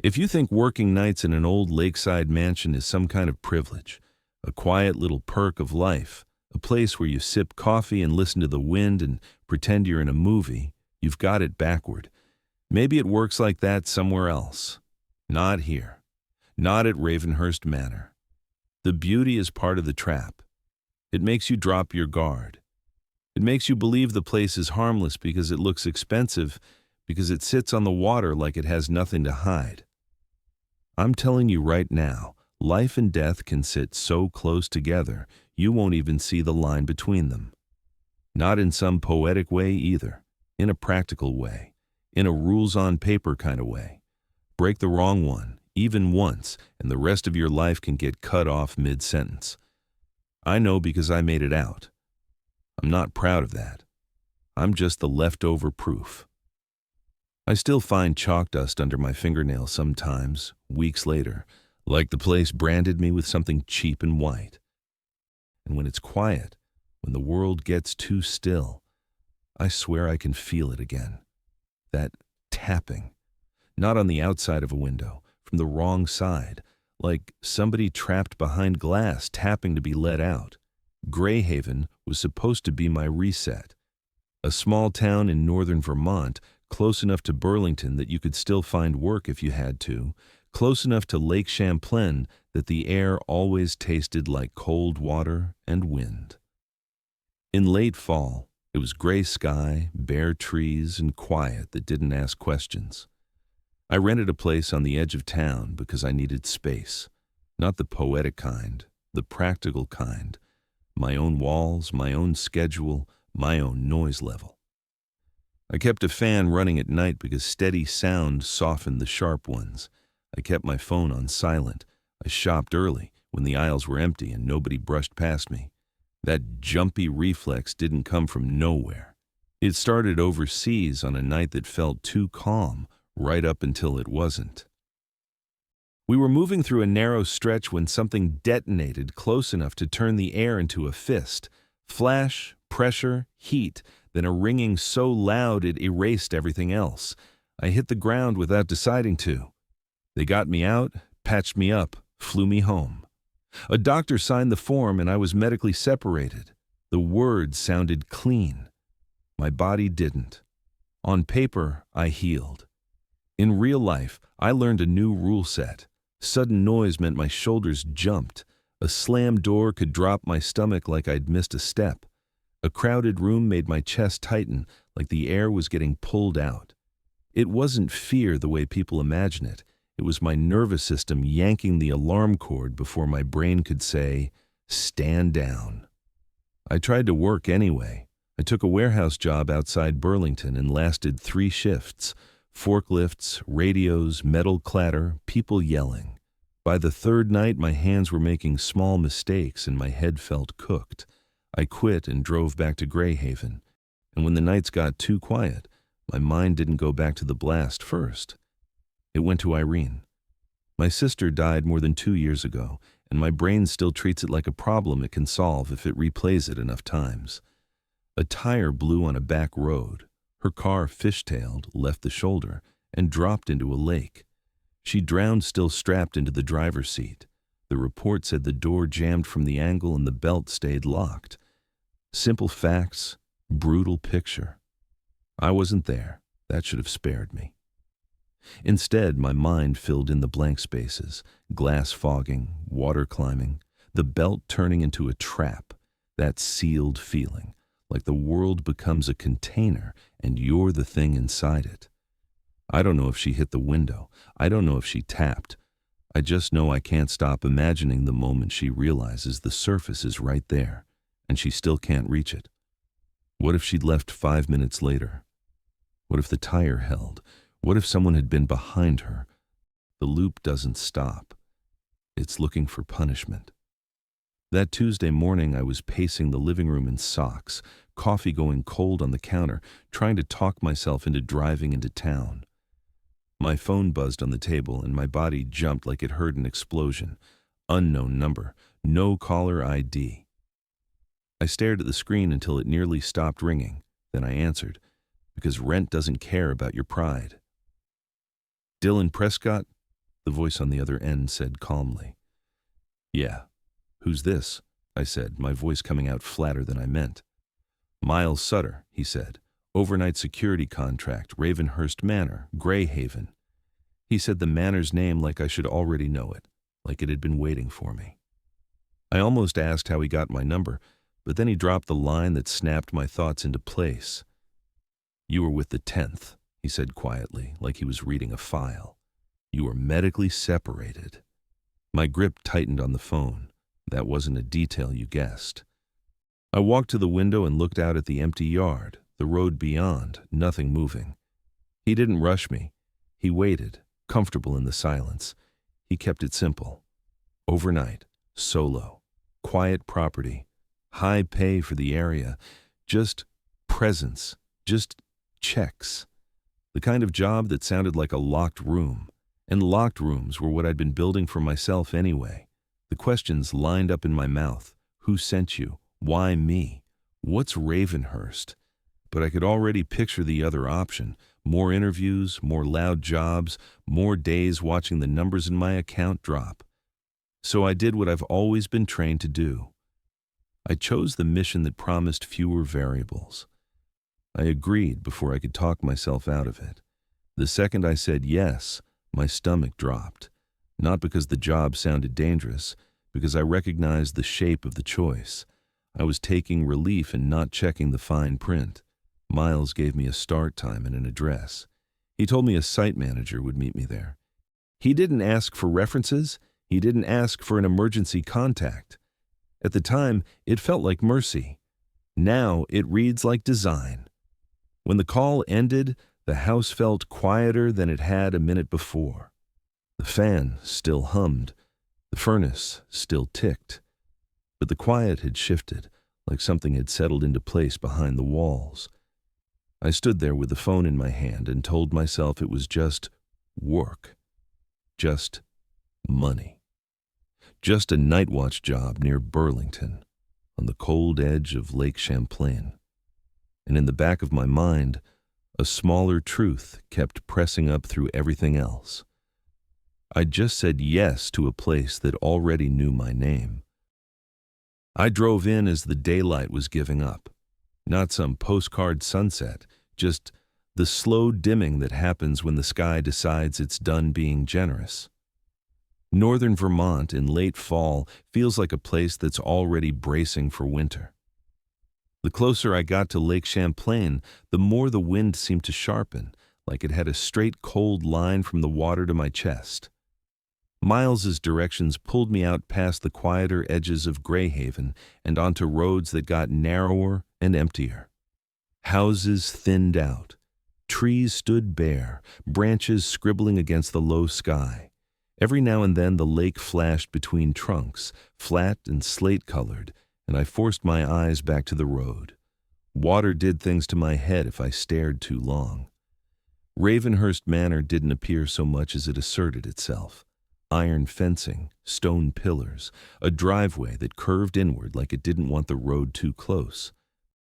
If you think working nights in an old lakeside mansion is some kind of privilege, a quiet little perk of life, a place where you sip coffee and listen to the wind and pretend you're in a movie, you've got it backward. Maybe it works like that somewhere else. Not here. Not at Ravenhurst Manor. The beauty is part of the trap. It makes you drop your guard. It makes you believe the place is harmless because it looks expensive, because it sits on the water like it has nothing to hide. I'm telling you right now, life and death can sit so close together, you won't even see the line between them. Not in some poetic way either, in a practical way, in a rules-on-paper kind of way. Break the wrong one, even once, and the rest of your life can get cut off mid-sentence. I know because I made it out. I'm not proud of that. I'm just the leftover proof. I still find chalk dust under my fingernails sometimes, weeks later, like the place branded me with something cheap and white. And when it's quiet, when the world gets too still, I swear I can feel it again. That tapping. Not on the outside of a window, from the wrong side, like somebody trapped behind glass tapping to be let out. Greyhaven was supposed to be my reset. A small town in northern Vermont, close enough to Burlington that you could still find work if you had to, close enough to Lake Champlain that the air always tasted like cold water and wind. In late fall, it was gray sky, bare trees, and quiet that didn't ask questions. I rented a place on the edge of town because I needed space, not the poetic kind, the practical kind, my own walls, my own schedule, my own noise level. I kept a fan running at night because steady sound softened the sharp ones. I kept my phone on silent. I shopped early when the aisles were empty and nobody brushed past me. That jumpy reflex didn't come from nowhere. It started overseas on a night that felt too calm, right up until it wasn't. We were moving through a narrow stretch when something detonated close enough to turn the air into a fist. Flash, pressure, heat, then a ringing so loud it erased everything else. I hit the ground without deciding to. They got me out, patched me up, flew me home. A doctor signed the form and I was medically separated. The words sounded clean. My body didn't. On paper, I healed. In real life, I learned a new rule set. Sudden noise meant my shoulders jumped. A slammed door could drop my stomach like I'd missed a step. A crowded room made my chest tighten, like the air was getting pulled out. It wasn't fear the way people imagine it. It was my nervous system yanking the alarm cord before my brain could say, "Stand down." I tried to work anyway. I took a warehouse job outside Burlington and lasted 3 shifts. Forklifts, radios, metal clatter, people yelling. By the 3rd night, my hands were making small mistakes and my head felt cooked. I quit and drove back to Greyhaven, and when the nights got too quiet, my mind didn't go back to the blast first. It went to Irene. My sister died more than 2 years ago, and my brain still treats it like a problem it can solve if it replays it enough times. A tire blew on a back road. Her car fishtailed, left the shoulder, and dropped into a lake. She drowned still strapped into the driver's seat. The report said the door jammed from the angle and the belt stayed locked. Simple facts, brutal picture. I wasn't there. That should have spared me. Instead, my mind filled in the blank spaces, glass fogging, water climbing, the belt turning into a trap, that sealed feeling, like the world becomes a container and you're the thing inside it. I don't know if she hit the window. I don't know if she tapped. I just know I can't stop imagining the moment she realizes the surface is right there, and she still can't reach it. What if she'd left 5 minutes later? What if the tire held? What if someone had been behind her? The loop doesn't stop. It's looking for punishment. That Tuesday morning, I was pacing the living room in socks, coffee going cold on the counter, trying to talk myself into driving into town. My phone buzzed on the table and my body jumped like it heard an explosion. Unknown number, no caller ID. I stared at the screen until it nearly stopped ringing. Then I answered, because rent doesn't care about your pride. Dylan Prescott, the voice on the other end said calmly. "Yeah. Who's this?" I said, my voice coming out flatter than I meant. "Miles Sutter," he said. "Overnight security contract, Ravenhurst Manor, Greyhaven." He said the manor's name like I should already know it, like it had been waiting for me. I almost asked how he got my number, but then he dropped the line that snapped my thoughts into place. "You were with the 10th, he said quietly, like he was reading a file. "You were medically separated." My grip tightened on the phone. That wasn't a detail you guessed. I walked to the window and looked out at the empty yard, the road beyond, nothing moving. He didn't rush me. He waited, comfortable in the silence. He kept it simple. Overnight, solo, quiet property, high pay for the area, just presence, just checks. The kind of job that sounded like a locked room. And locked rooms were what I'd been building for myself anyway. The questions lined up in my mouth. Who sent you? Why me? What's Ravenhurst? But I could already picture the other option. More interviews, more loud jobs, more days watching the numbers in my account drop. So I did what I've always been trained to do. I chose the mission that promised fewer variables. I agreed before I could talk myself out of it. The second I said yes, my stomach dropped. Not because the job sounded dangerous, because I recognized the shape of the choice. I was taking relief in not checking the fine print. Miles gave me a start time and an address. He told me a site manager would meet me there. He didn't ask for references. He didn't ask for an emergency contact. At the time, it felt like mercy. Now it reads like design. When the call ended, the house felt quieter than it had a minute before. The fan still hummed. The furnace still ticked. But the quiet had shifted, like something had settled into place behind the walls. I stood there with the phone in my hand and told myself it was just work. Just money. Just a night watch job near Burlington, on the cold edge of Lake Champlain. And in the back of my mind, a smaller truth kept pressing up through everything else. I'd just said yes to a place that already knew my name. I drove in as the daylight was giving up. Not some postcard sunset, just the slow dimming that happens when the sky decides it's done being generous. Northern Vermont in late fall feels like a place that's already bracing for winter. The closer I got to Lake Champlain, the more the wind seemed to sharpen, like it had a straight cold line from the water to my chest. Miles's directions pulled me out past the quieter edges of Greyhaven and onto roads that got narrower and emptier. Houses thinned out. Trees stood bare, branches scribbling against the low sky. Every now and then the lake flashed between trunks, flat and slate-colored, and I forced my eyes back to the road. Water did things to my head if I stared too long. Ravenhurst Manor didn't appear so much as it asserted itself. Iron fencing, stone pillars, a driveway that curved inward like it didn't want the road too close.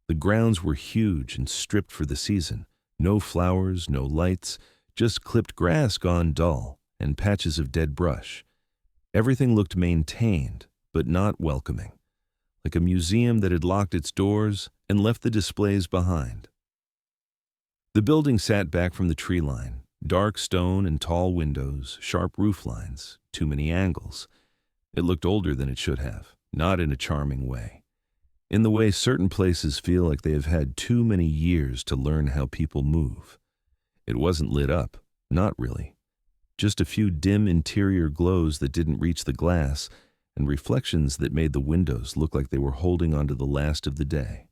The grounds were huge and stripped for the season. No flowers, no lights, just clipped grass gone dull and patches of dead brush. Everything looked maintained, but not welcoming, like a museum that had locked its doors and left the displays behind. The building sat back from the tree line, dark stone and tall windows, sharp roof lines, too many angles. It looked older than it should have, not in a charming way. In the way certain places feel like they have had too many years to learn how people move. It wasn't lit up, not really. Just a few dim interior glows that didn't reach the glass, and reflections that made the windows look like they were holding onto the last of the day.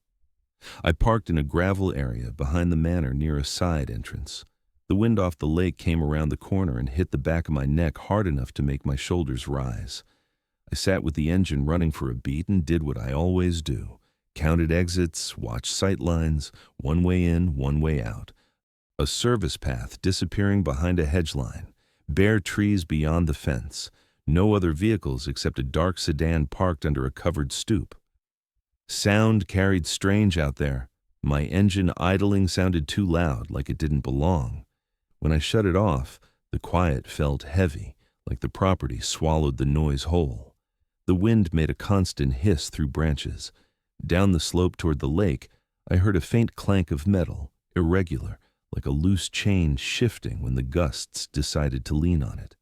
I parked in a gravel area behind the manor near a side entrance. The wind off the lake came around the corner and hit the back of my neck hard enough to make my shoulders rise. I sat with the engine running for a beat and did what I always do. Counted exits, watched sight lines, one way in, one way out. A service path disappearing behind a hedge line. Bare trees beyond the fence. No other vehicles except a dark sedan parked under a covered stoop. Sound carried strange out there. My engine idling sounded too loud, like it didn't belong. When I shut it off, the quiet felt heavy, like the property swallowed the noise whole. The wind made a constant hiss through branches. Down the slope toward the lake, I heard a faint clank of metal, irregular, like a loose chain shifting when the gusts decided to lean on it.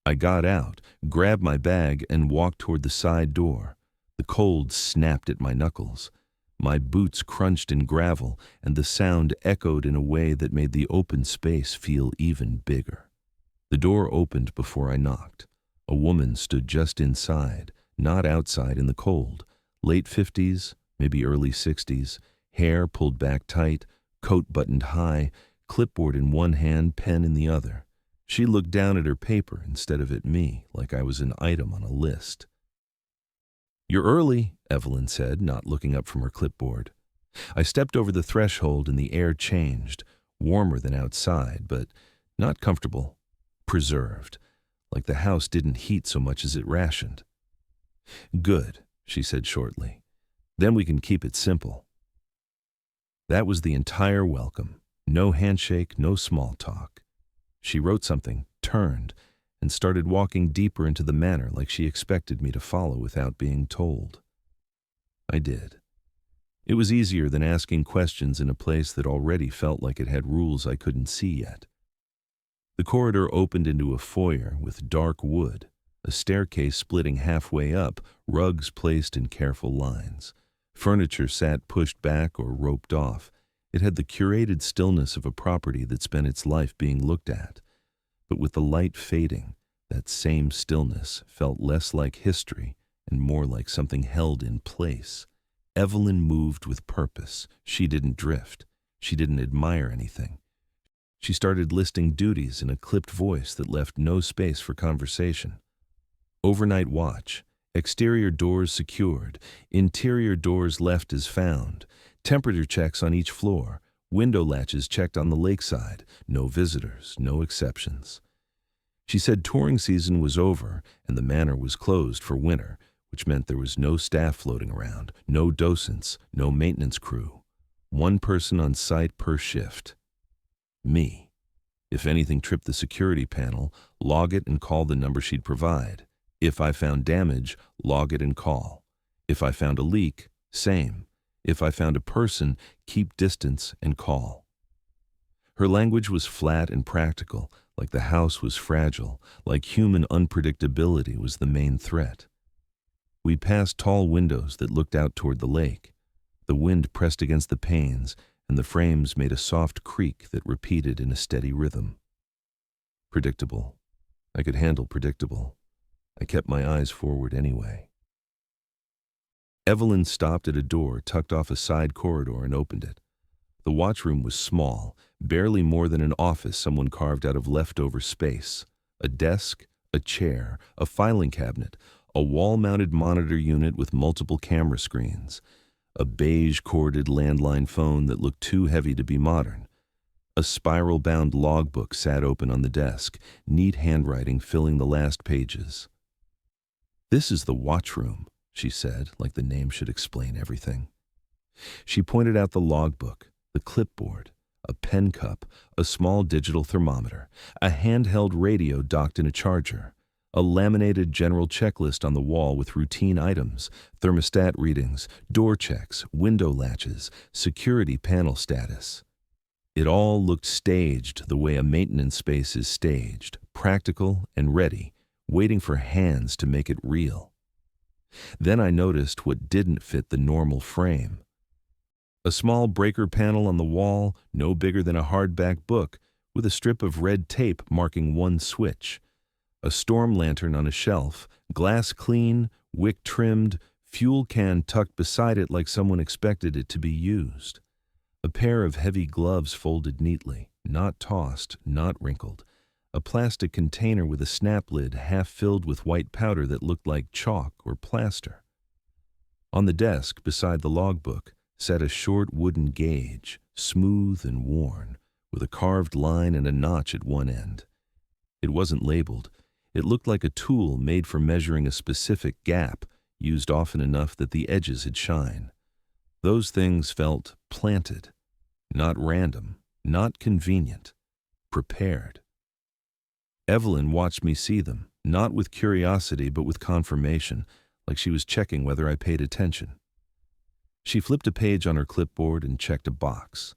I got out, grabbed my bag, and walked toward the side door. The cold snapped at my knuckles. My boots crunched in gravel, and the sound echoed in a way that made the open space feel even bigger. The door opened before I knocked. A woman stood just inside, not outside in the cold. Late 50s, maybe early 60s, hair pulled back tight, coat buttoned high, clipboard in one hand, pen in the other. She looked down at her paper instead of at me, like I was an item on a list. "You're early," Evelyn said, not looking up from her clipboard. I stepped over the threshold and the air changed, warmer than outside, but not comfortable, preserved, like the house didn't heat so much as it rationed. "Good," she said shortly. "Then we can keep it simple." That was the entire welcome. No handshake, no small talk. She wrote something, turned, and started walking deeper into the manor like she expected me to follow without being told. I did. It was easier than asking questions in a place that already felt like it had rules I couldn't see yet. The corridor opened into a foyer with dark wood, a staircase splitting halfway up, rugs placed in careful lines. Furniture sat pushed back or roped off. It had the curated stillness of a property that spent its life being looked at. But with the light fading, that same stillness felt less like history and more like something held in place. Evelyn moved with purpose. She didn't drift. She didn't admire anything. She started listing duties in a clipped voice that left no space for conversation. Overnight watch, exterior doors secured, interior doors left as found, temperature checks on each floor, window latches checked on the lakeside, no visitors, no exceptions. She said touring season was over and the manor was closed for winter, which meant there was no staff floating around, no docents, no maintenance crew. One person on site per shift. Me. If anything tripped the security panel, log it and call the number she'd provide. If I found damage, log it and call. If I found a leak, same. If I found a person, keep distance and call. Her language was flat and practical, like the house was fragile, like human unpredictability was the main threat. We passed tall windows that looked out toward the lake. The wind pressed against the panes, and the frames made a soft creak that repeated in a steady rhythm. Predictable. I could handle predictable. I kept my eyes forward anyway. Evelyn stopped at a door tucked off a side corridor and opened it. The watchroom was small, barely more than an office someone carved out of leftover space. A desk, a chair, a filing cabinet, a wall-mounted monitor unit with multiple camera screens, a beige-corded landline phone that looked too heavy to be modern. A spiral-bound logbook sat open on the desk, neat handwriting filling the last pages. "This is the watchroom," she said, like the name should explain everything. She pointed out the logbook, the clipboard, a pen cup, a small digital thermometer, a handheld radio docked in a charger, a laminated general checklist on the wall with routine items, thermostat readings, door checks, window latches, security panel status. It all looked staged the way a maintenance space is staged, practical and ready, waiting for hands to make it real. Then I noticed what didn't fit the normal frame. A small breaker panel on the wall, no bigger than a hardback book, with a strip of red tape marking one switch. A storm lantern on a shelf, glass clean, wick trimmed, fuel can tucked beside it like someone expected it to be used. A pair of heavy gloves folded neatly, not tossed, not wrinkled. A plastic container with a snap lid half filled with white powder that looked like chalk or plaster. On the desk, beside the logbook, sat a short wooden gauge, smooth and worn, with a carved line and a notch at one end. It wasn't labeled. It looked like a tool made for measuring a specific gap, used often enough that the edges had shine. Those things felt planted, not random, not convenient, prepared. Evelyn watched me see them, not with curiosity but with confirmation, like she was checking whether I paid attention. She flipped a page on her clipboard and checked a box.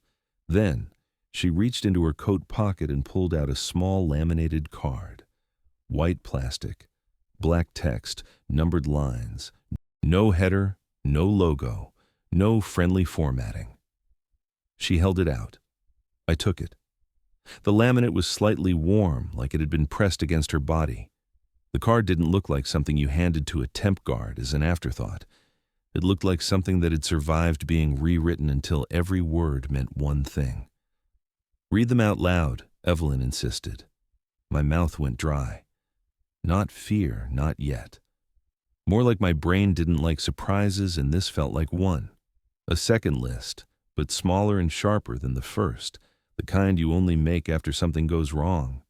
Then, she reached into her coat pocket and pulled out a small laminated card. White plastic, black text, numbered lines. No header, no logo, no friendly formatting. She held it out. I took it. The laminate was slightly warm, like it had been pressed against her body. The card didn't look like something you handed to a temp guard as an afterthought. It looked like something that had survived being rewritten until every word meant one thing. "Read them out loud," Evelyn insisted. My mouth went dry. Not fear, not yet. More like my brain didn't like surprises, and this felt like one. A second list, but smaller and sharper than the first, the kind you only make after something goes wrong.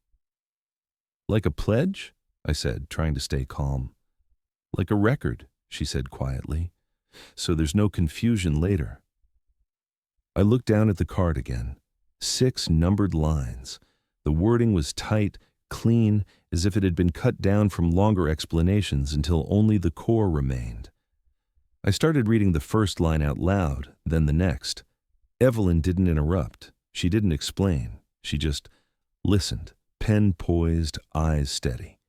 "Like a pledge?" I said, trying to stay calm. "Like a record," she said quietly, "so there's no confusion later." I looked down at the card again. 6 numbered lines. The wording was tight, clean, as if it had been cut down from longer explanations until only the core remained. I started reading the first line out loud, then the next. Evelyn didn't interrupt. She didn't explain. She just listened, pen poised, eyes steady.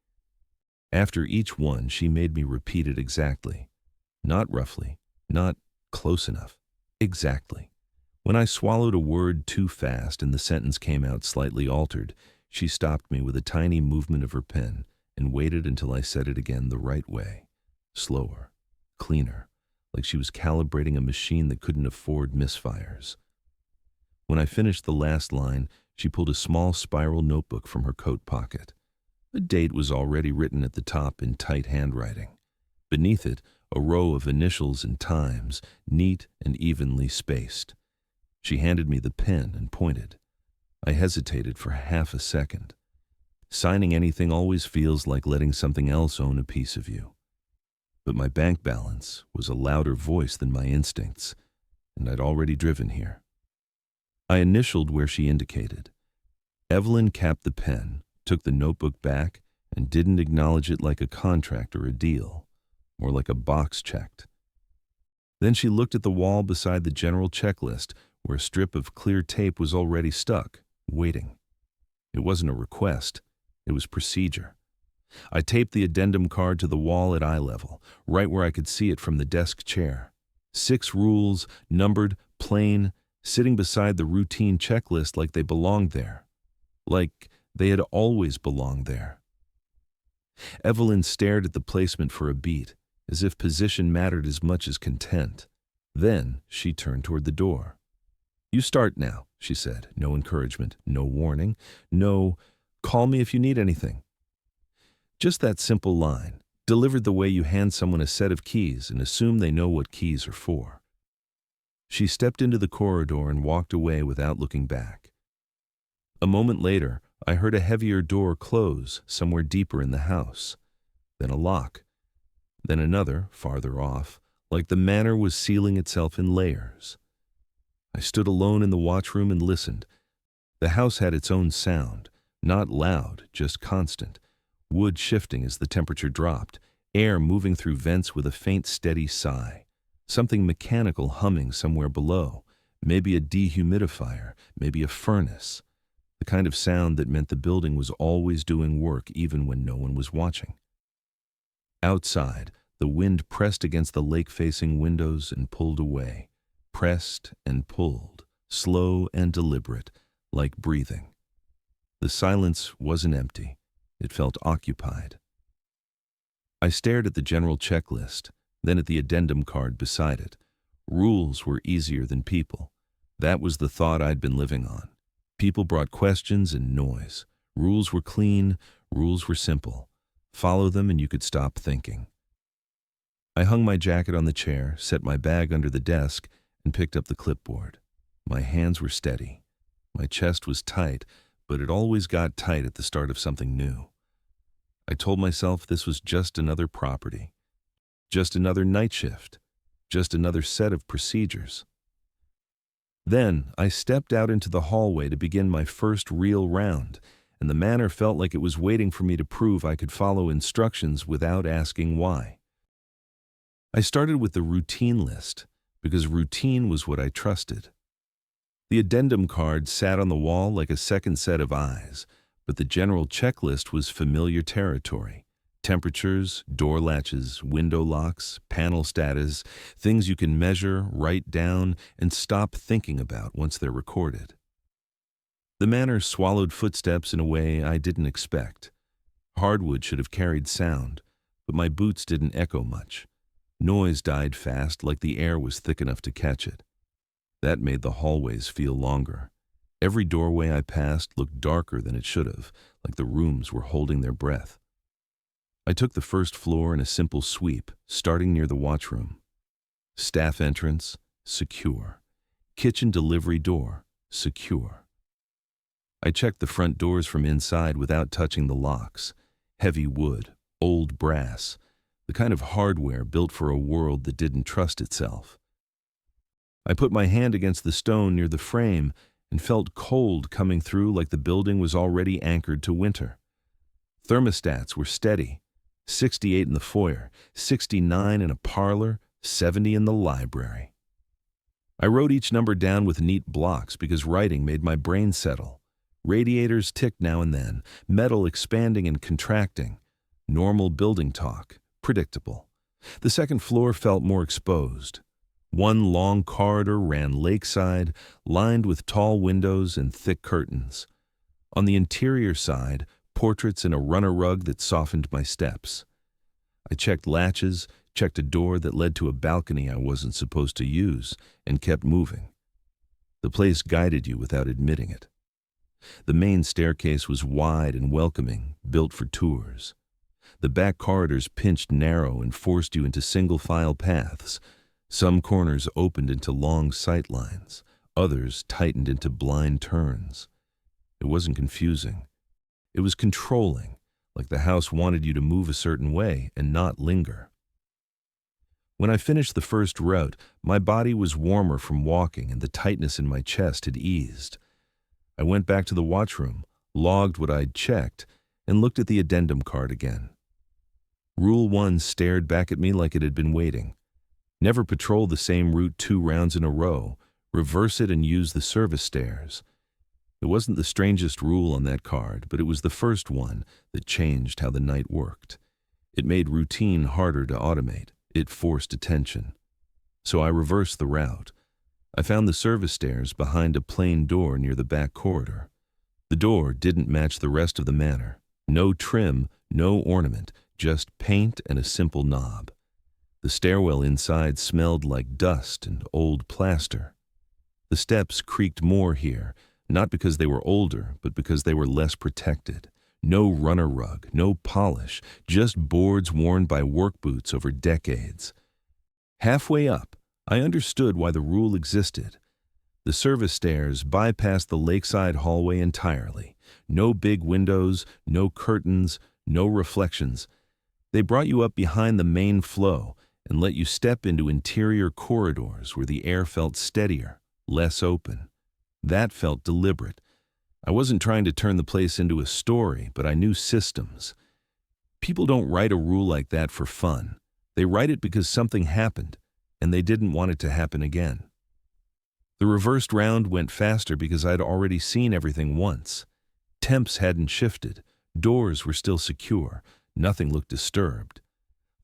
After each one, she made me repeat it exactly. Not roughly, not close enough. Exactly. When I swallowed a word too fast and the sentence came out slightly altered, she stopped me with a tiny movement of her pen and waited until I said it again the right way. Slower, cleaner, like she was calibrating a machine that couldn't afford misfires. When I finished the last line, she pulled a small spiral notebook from her coat pocket. A date was already written at the top in tight handwriting. Beneath it, a row of initials and times, neat and evenly spaced. She handed me the pen and pointed. I hesitated for half a second. Signing anything always feels like letting something else own a piece of you. But my bank balance was a louder voice than my instincts, and I'd already driven here. I initialed where she indicated. Evelyn capped the pen, took the notebook back, and didn't acknowledge it like a contract or a deal, more like a box checked. Then she looked at the wall beside the general checklist, where a strip of clear tape was already stuck, waiting. It wasn't a request, it was procedure. I taped the addendum card to the wall at eye level, right where I could see it from the desk chair. 6 rules, numbered, plain, sitting beside the routine checklist like they belonged there. Like they had always belonged there. Evelyn stared at the placement for a beat, as if position mattered as much as content. Then she turned toward the door. "You start now," she said. No encouragement, no warning, no, "Call me if you need anything." Just that simple line, delivered the way you hand someone a set of keys and assume they know what keys are for. She stepped into the corridor and walked away without looking back. A moment later, I heard a heavier door close somewhere deeper in the house. Then a lock. Then another, farther off, like the manor was sealing itself in layers. I stood alone in the watchroom and listened. The house had its own sound, not loud, just constant. Wood shifting as the temperature dropped, air moving through vents with a faint, steady sigh. Something mechanical humming somewhere below, maybe a dehumidifier, maybe a furnace. The kind of sound that meant the building was always doing work even when no one was watching. Outside, the wind pressed against the lake-facing windows and pulled away. Pressed and pulled, slow and deliberate, like breathing. The silence wasn't empty. It felt occupied. I stared at the general checklist, then at the addendum card beside it. Rules were easier than people. That was the thought I'd been living on. People brought questions and noise. Rules were clean, rules were simple. Follow them and you could stop thinking. I hung my jacket on the chair, set my bag under the desk, and picked up the clipboard. My hands were steady. My chest was tight, but it always got tight at the start of something new. I told myself this was just another property, just another night shift, just another set of procedures. Then I stepped out into the hallway to begin my first real round, and the manor felt like it was waiting for me to prove I could follow instructions without asking why. I started with the routine list, because routine was what I trusted. The addendum card sat on the wall like a second set of eyes, but the general checklist was familiar territory. Temperatures, door latches, window locks, panel status, things you can measure, write down, and stop thinking about once they're recorded. The manor swallowed footsteps in a way I didn't expect. Hardwood should have carried sound, but my boots didn't echo much. Noise died fast, like the air was thick enough to catch it. That made the hallways feel longer. Every doorway I passed looked darker than it should have, like the rooms were holding their breath. I took the first floor in a simple sweep, starting near the watchroom. Staff entrance, secure. Kitchen delivery door, secure. I checked the front doors from inside without touching the locks. Heavy wood, old brass, the kind of hardware built for a world that didn't trust itself. I put my hand against the stone near the frame and felt cold coming through, like the building was already anchored to winter. Thermostats were steady. 68 in the foyer, 69 in a parlor, 70 in the library. I wrote each number down with neat blocks because writing made my brain settle. Radiators ticked now and then, metal expanding and contracting. Normal building talk, predictable. The second floor felt more exposed. One long corridor ran lakeside, lined with tall windows and thick curtains. On the interior side, portraits and a runner rug that softened my steps. I checked latches, checked a door that led to a balcony I wasn't supposed to use, and kept moving. The place guided you without admitting it. The main staircase was wide and welcoming, built for tours. The back corridors pinched narrow and forced you into single-file paths. Some corners opened into long sight lines, others tightened into blind turns. It wasn't confusing. It was controlling, like the house wanted you to move a certain way and not linger. When I finished the first route, my body was warmer from walking and the tightness in my chest had eased. I went back to the watchroom, logged what I'd checked, and looked at the addendum card again. Rule 1 stared back at me like it had been waiting. Never patrol the same route 2 rounds in a row. Reverse it and use the service stairs. It wasn't the strangest rule on that card, but it was the first one that changed how the night worked. It made routine harder to automate. It forced attention. So I reversed the route. I found the service stairs behind a plain door near the back corridor. The door didn't match the rest of the manor. No trim, no ornament, just paint and a simple knob. The stairwell inside smelled like dust and old plaster. The steps creaked more here, not because they were older, but because they were less protected. No runner rug, no polish, just boards worn by work boots over decades. Halfway up, I understood why the rule existed. The service stairs bypassed the lakeside hallway entirely. No big windows, no curtains, no reflections. They brought you up behind the main flow and let you step into interior corridors where the air felt steadier, less open. That felt deliberate. I wasn't trying to turn the place into a story, but I knew systems. People don't write a rule like that for fun. They write it because something happened, and they didn't want it to happen again. The reversed round went faster because I'd already seen everything once. Temps hadn't shifted. Doors were still secure. Nothing looked disturbed.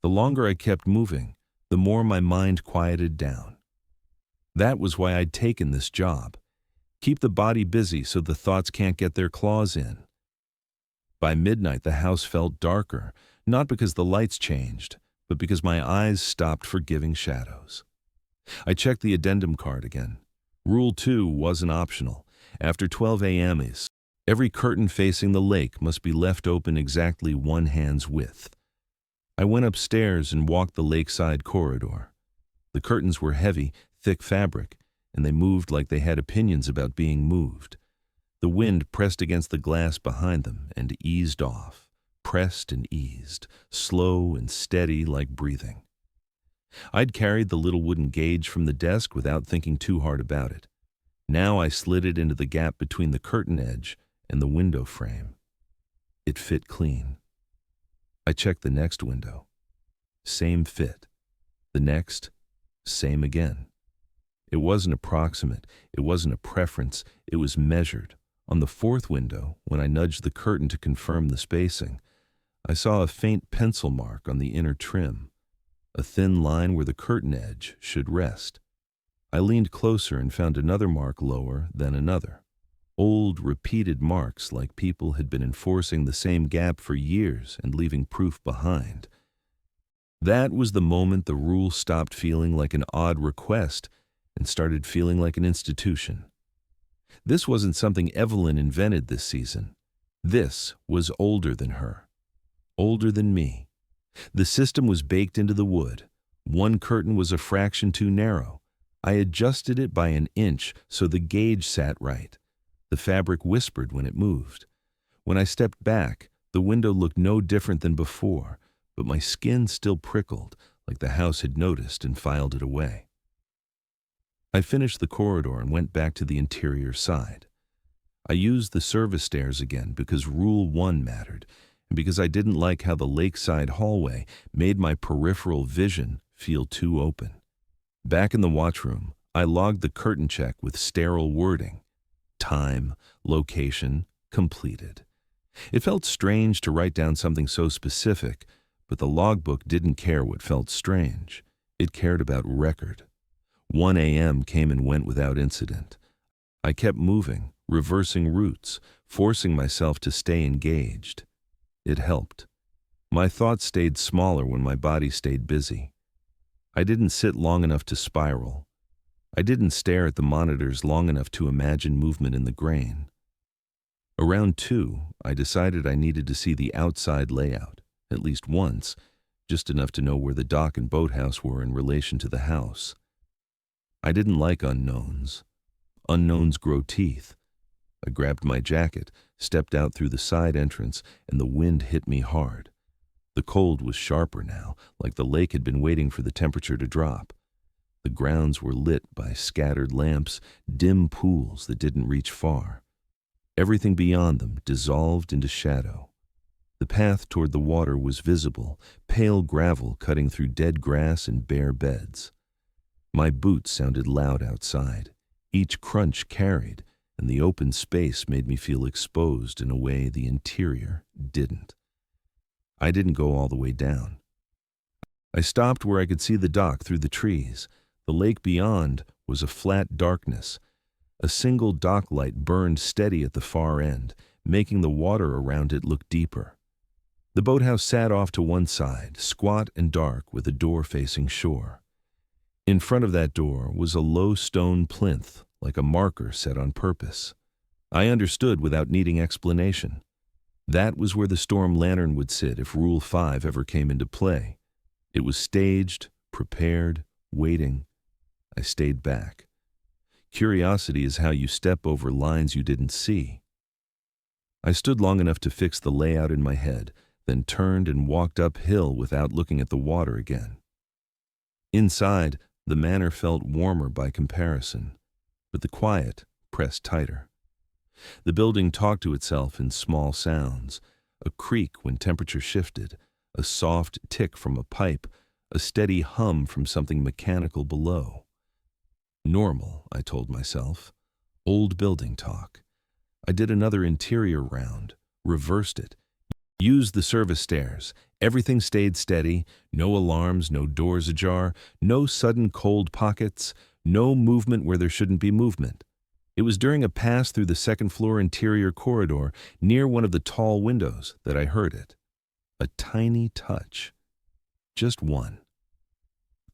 The longer I kept moving, the more my mind quieted down. That was why I'd taken this job. Keep the body busy so the thoughts can't get their claws in. By midnight, the house felt darker, not because the lights changed, but because my eyes stopped forgiving shadows. I checked the addendum card again. Rule 2 wasn't optional. After 12 a.m. every curtain facing the lake must be left open exactly 1 hand's width. I went upstairs and walked the lakeside corridor. The curtains were heavy, thick fabric, and they moved like they had opinions about being moved. The wind pressed against the glass behind them and eased off, pressed and eased, slow and steady like breathing. I'd carried the little wooden gauge from the desk without thinking too hard about it. Now I slid it into the gap between the curtain edge and the window frame. It fit clean. I checked the next window. Same fit. The next, same again. It wasn't approximate. It wasn't a preference. It was measured. On the fourth window, when I nudged the curtain to confirm the spacing, I saw a faint pencil mark on the inner trim, a thin line where the curtain edge should rest. I leaned closer and found another mark lower, then another. Old, repeated marks like people had been enforcing the same gap for years and leaving proof behind. That was the moment the rule stopped feeling like an odd request and started feeling like an institution. This wasn't something Evelyn invented this season. This was older than her, older than me. The system was baked into the wood. One curtain was a fraction too narrow. I adjusted it by an inch so the gauge sat right. The fabric whispered when it moved. When I stepped back, the window looked no different than before, but my skin still prickled, like the house had noticed and filed it away. I finished the corridor and went back to the interior side. I used the service stairs again because Rule 1 mattered, and because I didn't like how the lakeside hallway made my peripheral vision feel too open. Back in the watchroom, I logged the curtain check with sterile wording. Time, location, completed. It felt strange to write down something so specific, but the logbook didn't care what felt strange. It cared about record. 1 a.m. came and went without incident. I kept moving, reversing routes, forcing myself to stay engaged. It helped. My thoughts stayed smaller when my body stayed busy. I didn't sit long enough to spiral. I didn't stare at the monitors long enough to imagine movement in the grain. Around 2, I decided I needed to see the outside layout, at least once, just enough to know where the dock and boathouse were in relation to the house. I didn't like unknowns. Unknowns grow teeth. I grabbed my jacket, stepped out through the side entrance, and the wind hit me hard. The cold was sharper now, like the lake had been waiting for the temperature to drop. The grounds were lit by scattered lamps, dim pools that didn't reach far. Everything beyond them dissolved into shadow. The path toward the water was visible, pale gravel cutting through dead grass and bare beds. My boots sounded loud outside. Each crunch carried, and the open space made me feel exposed in a way the interior didn't. I didn't go all the way down. I stopped where I could see the dock through the trees. The lake beyond was a flat darkness. A single dock light burned steady at the far end, making the water around it look deeper. The boathouse sat off to one side, squat and dark with a door facing shore. In front of that door was a low stone plinth, like a marker set on purpose. I understood without needing explanation. That was where the storm lantern would sit if Rule 5 ever came into play. It was staged, prepared, waiting. I stayed back. Curiosity is how you step over lines you didn't see. I stood long enough to fix the layout in my head, then turned and walked uphill without looking at the water again. Inside, the manor felt warmer by comparison, but the quiet pressed tighter. The building talked to itself in small sounds, a creak when temperature shifted, a soft tick from a pipe, a steady hum from something mechanical below. Normal, I told myself. Old building talk. I did another interior round, reversed it, used the service stairs. Everything stayed steady, no alarms, no doors ajar, no sudden cold pockets, no movement where there shouldn't be movement. It was during a pass through the second-floor interior corridor near one of the tall windows that I heard it. A tiny touch. Just one.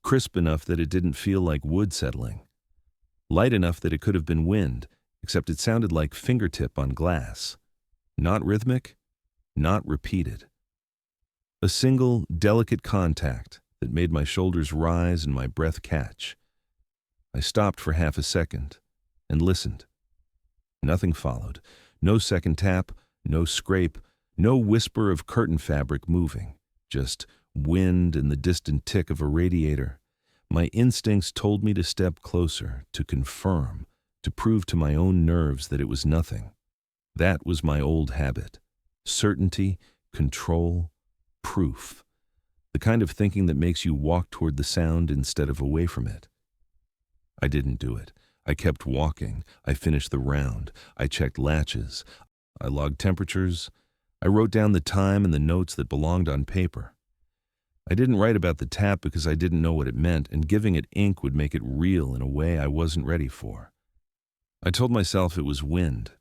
Crisp enough that it didn't feel like wood settling. Light enough that it could have been wind, except it sounded like fingertip on glass. Not rhythmic, not repeated. A single, delicate contact that made my shoulders rise and my breath catch. I stopped for half a second and listened. Nothing followed. No second tap, no scrape, no whisper of curtain fabric moving. Just wind and the distant tick of a radiator. My instincts told me to step closer, to confirm, to prove to my own nerves that it was nothing. That was my old habit. Certainty, control, proof. The kind of thinking that makes you walk toward the sound instead of away from it. I didn't do it. I kept walking. I finished the round. I checked latches. I logged temperatures. I wrote down the time and the notes that belonged on paper. I didn't write about the tap because I didn't know what it meant, and giving it ink would make it real in a way I wasn't ready for. I told myself it was wind.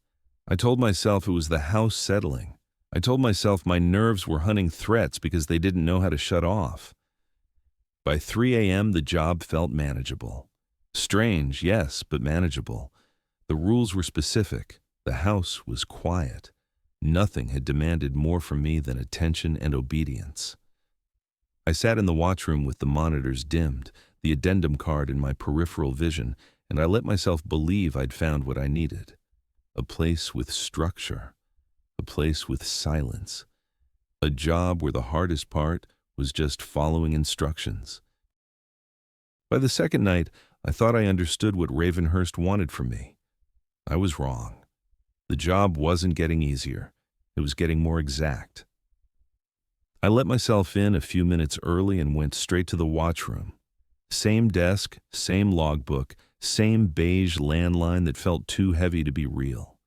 I told myself it was the house settling. I told myself my nerves were hunting threats because they didn't know how to shut off. By 3 a.m., the job felt manageable. Strange, yes, but manageable. The rules were specific. The house was quiet. Nothing had demanded more from me than attention and obedience. I sat in the watchroom with the monitors dimmed, the addendum card in my peripheral vision, and I let myself believe I'd found what I needed. A place with structure. A place with silence. A job where the hardest part was just following instructions. By the second night, I thought I understood what Ravenhurst wanted from me. I was wrong. The job wasn't getting easier. It was getting more exact. I let myself in a few minutes early and went straight to the watchroom. Same desk, same logbook, same beige landline that felt too heavy to be real.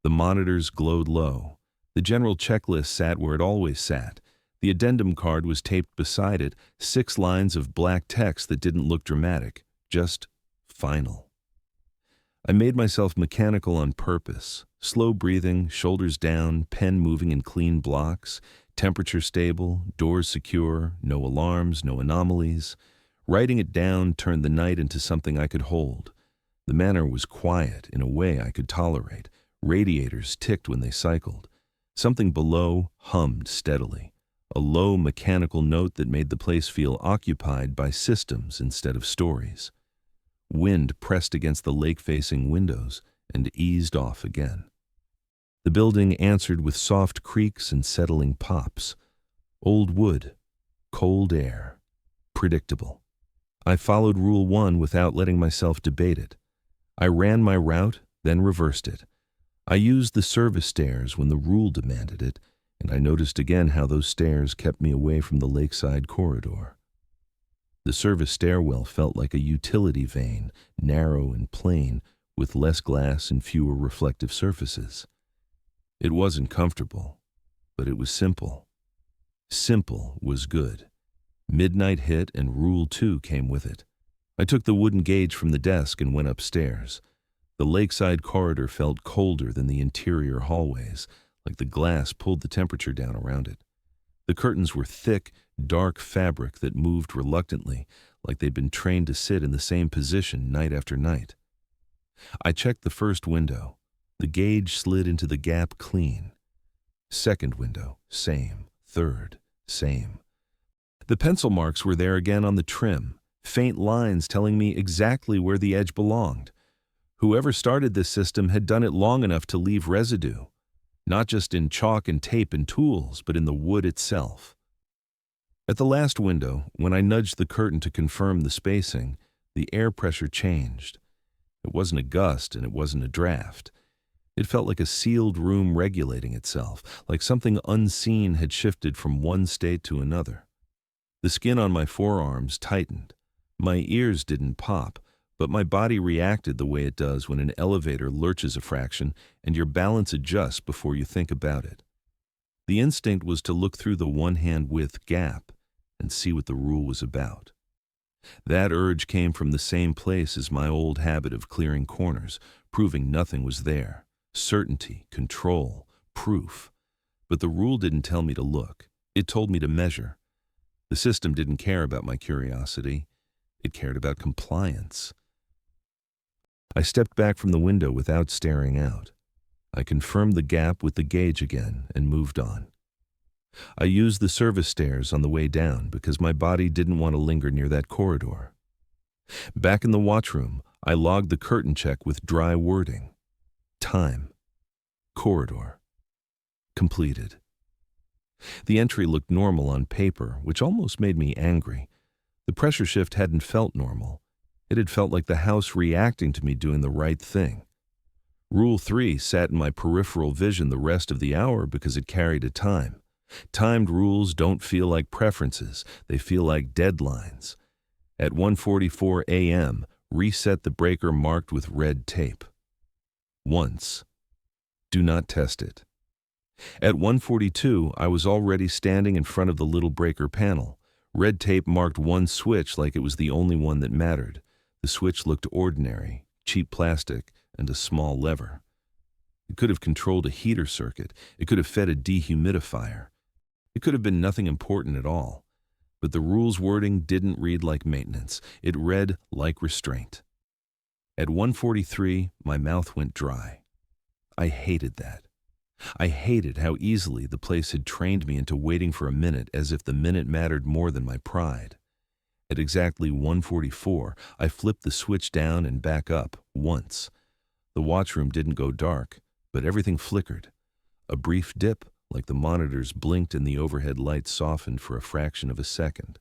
The monitors glowed low. The general checklist sat where it always sat. The addendum card was taped beside it, 6 lines of black text that didn't look dramatic, just final. I made myself mechanical on purpose. Slow breathing, shoulders down, pen moving in clean blocks, temperature stable, doors secure, no alarms, no anomalies. Writing it down turned the night into something I could hold. The manor was quiet in a way I could tolerate. Radiators ticked when they cycled. Something below hummed steadily. A low mechanical note that made the place feel occupied by systems instead of stories. Wind pressed against the lake-facing windows and eased off again. The building answered with soft creaks and settling pops. Old wood, cold air, predictable. I followed Rule 1 without letting myself debate it. I ran my route, then reversed it. I used the service stairs when the rule demanded it, and I noticed again how those stairs kept me away from the lakeside corridor. The service stairwell felt like a utility vein, narrow and plain, with less glass and fewer reflective surfaces. It wasn't comfortable, but it was simple. Simple was good. Midnight hit and Rule 2 came with it. I took the wooden gauge from the desk and went upstairs. The lakeside corridor felt colder than the interior hallways, like the glass pulled the temperature down around it. The curtains were thick, dark fabric that moved reluctantly, like they'd been trained to sit in the same position night after night. I checked the first window. The gauge slid into the gap clean. Second window, same. Third, same. The pencil marks were there again on the trim, faint lines telling me exactly where the edge belonged. Whoever started this system had done it long enough to leave residue, not just in chalk and tape and tools, but in the wood itself. At the last window, when I nudged the curtain to confirm the spacing, the air pressure changed. It wasn't a gust and it wasn't a draft. It felt like a sealed room regulating itself, like something unseen had shifted from one state to another. The skin on my forearms tightened. My ears didn't pop, but my body reacted the way it does when an elevator lurches a fraction and your balance adjusts before you think about it. The instinct was to look through the one-hand width gap and see what the rule was about. That urge came from the same place as my old habit of clearing corners, proving nothing was there. Certainty, control, proof. But the rule didn't tell me to look. It told me to measure. The system didn't care about my curiosity. It cared about compliance. I stepped back from the window without staring out. I confirmed the gap with the gauge again and moved on. I used the service stairs on the way down because my body didn't want to linger near that corridor. Back in the watchroom, I logged the curtain check with dry wording. Time. Corridor. Completed. The entry looked normal on paper, which almost made me angry. The pressure shift hadn't felt normal. It had felt like the house reacting to me doing the right thing. Rule 3 sat in my peripheral vision the rest of the hour because it carried a time. Timed rules don't feel like preferences, they feel like deadlines. At 1:44 a.m., reset the breaker marked with red tape. Once. Do not test it. At 1:42, I was already standing in front of the little breaker panel. Red tape marked one switch like it was the only one that mattered. The switch looked ordinary, cheap plastic, and a small lever. It could have controlled a heater circuit. It could have fed a dehumidifier. It could have been nothing important at all. But the rule's wording didn't read like maintenance. It read like restraint. At 1:43, my mouth went dry. I hated that. I hated how easily the place had trained me into waiting for a minute as if the minute mattered more than my pride. At exactly 1:44, I flipped the switch down and back up once. The watchroom didn't go dark, but everything flickered. A brief dip, like the monitors blinked and the overhead lights softened for a fraction of a second.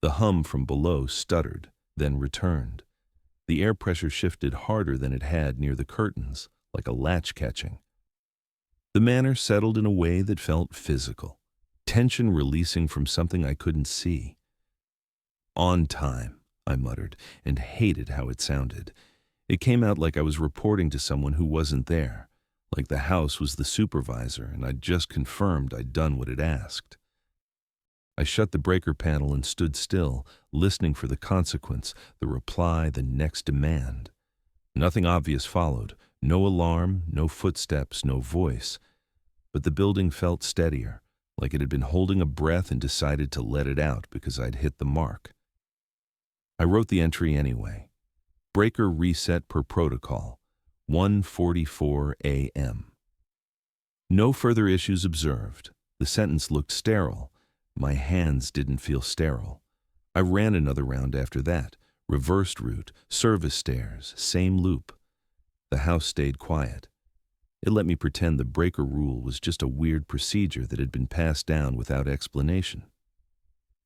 The hum from below stuttered, then returned. The air pressure shifted harder than it had near the curtains, like a latch catching. The manner settled in a way that felt physical, tension releasing from something I couldn't see. On time, I muttered, and hated how it sounded. It came out like I was reporting to someone who wasn't there, like the house was the supervisor and I'd just confirmed I'd done what it asked. I shut the breaker panel and stood still, listening for the consequence, the reply, the next demand. Nothing obvious followed, no alarm, no footsteps, no voice. But the building felt steadier, like it had been holding a breath and decided to let it out because I'd hit the mark. I wrote the entry anyway. Breaker reset per protocol, 1:44 a.m. No further issues observed. The sentence looked sterile. My hands didn't feel sterile. I ran another round after that. Reversed route, service stairs, same loop. The house stayed quiet. It let me pretend the breaker rule was just a weird procedure that had been passed down without explanation.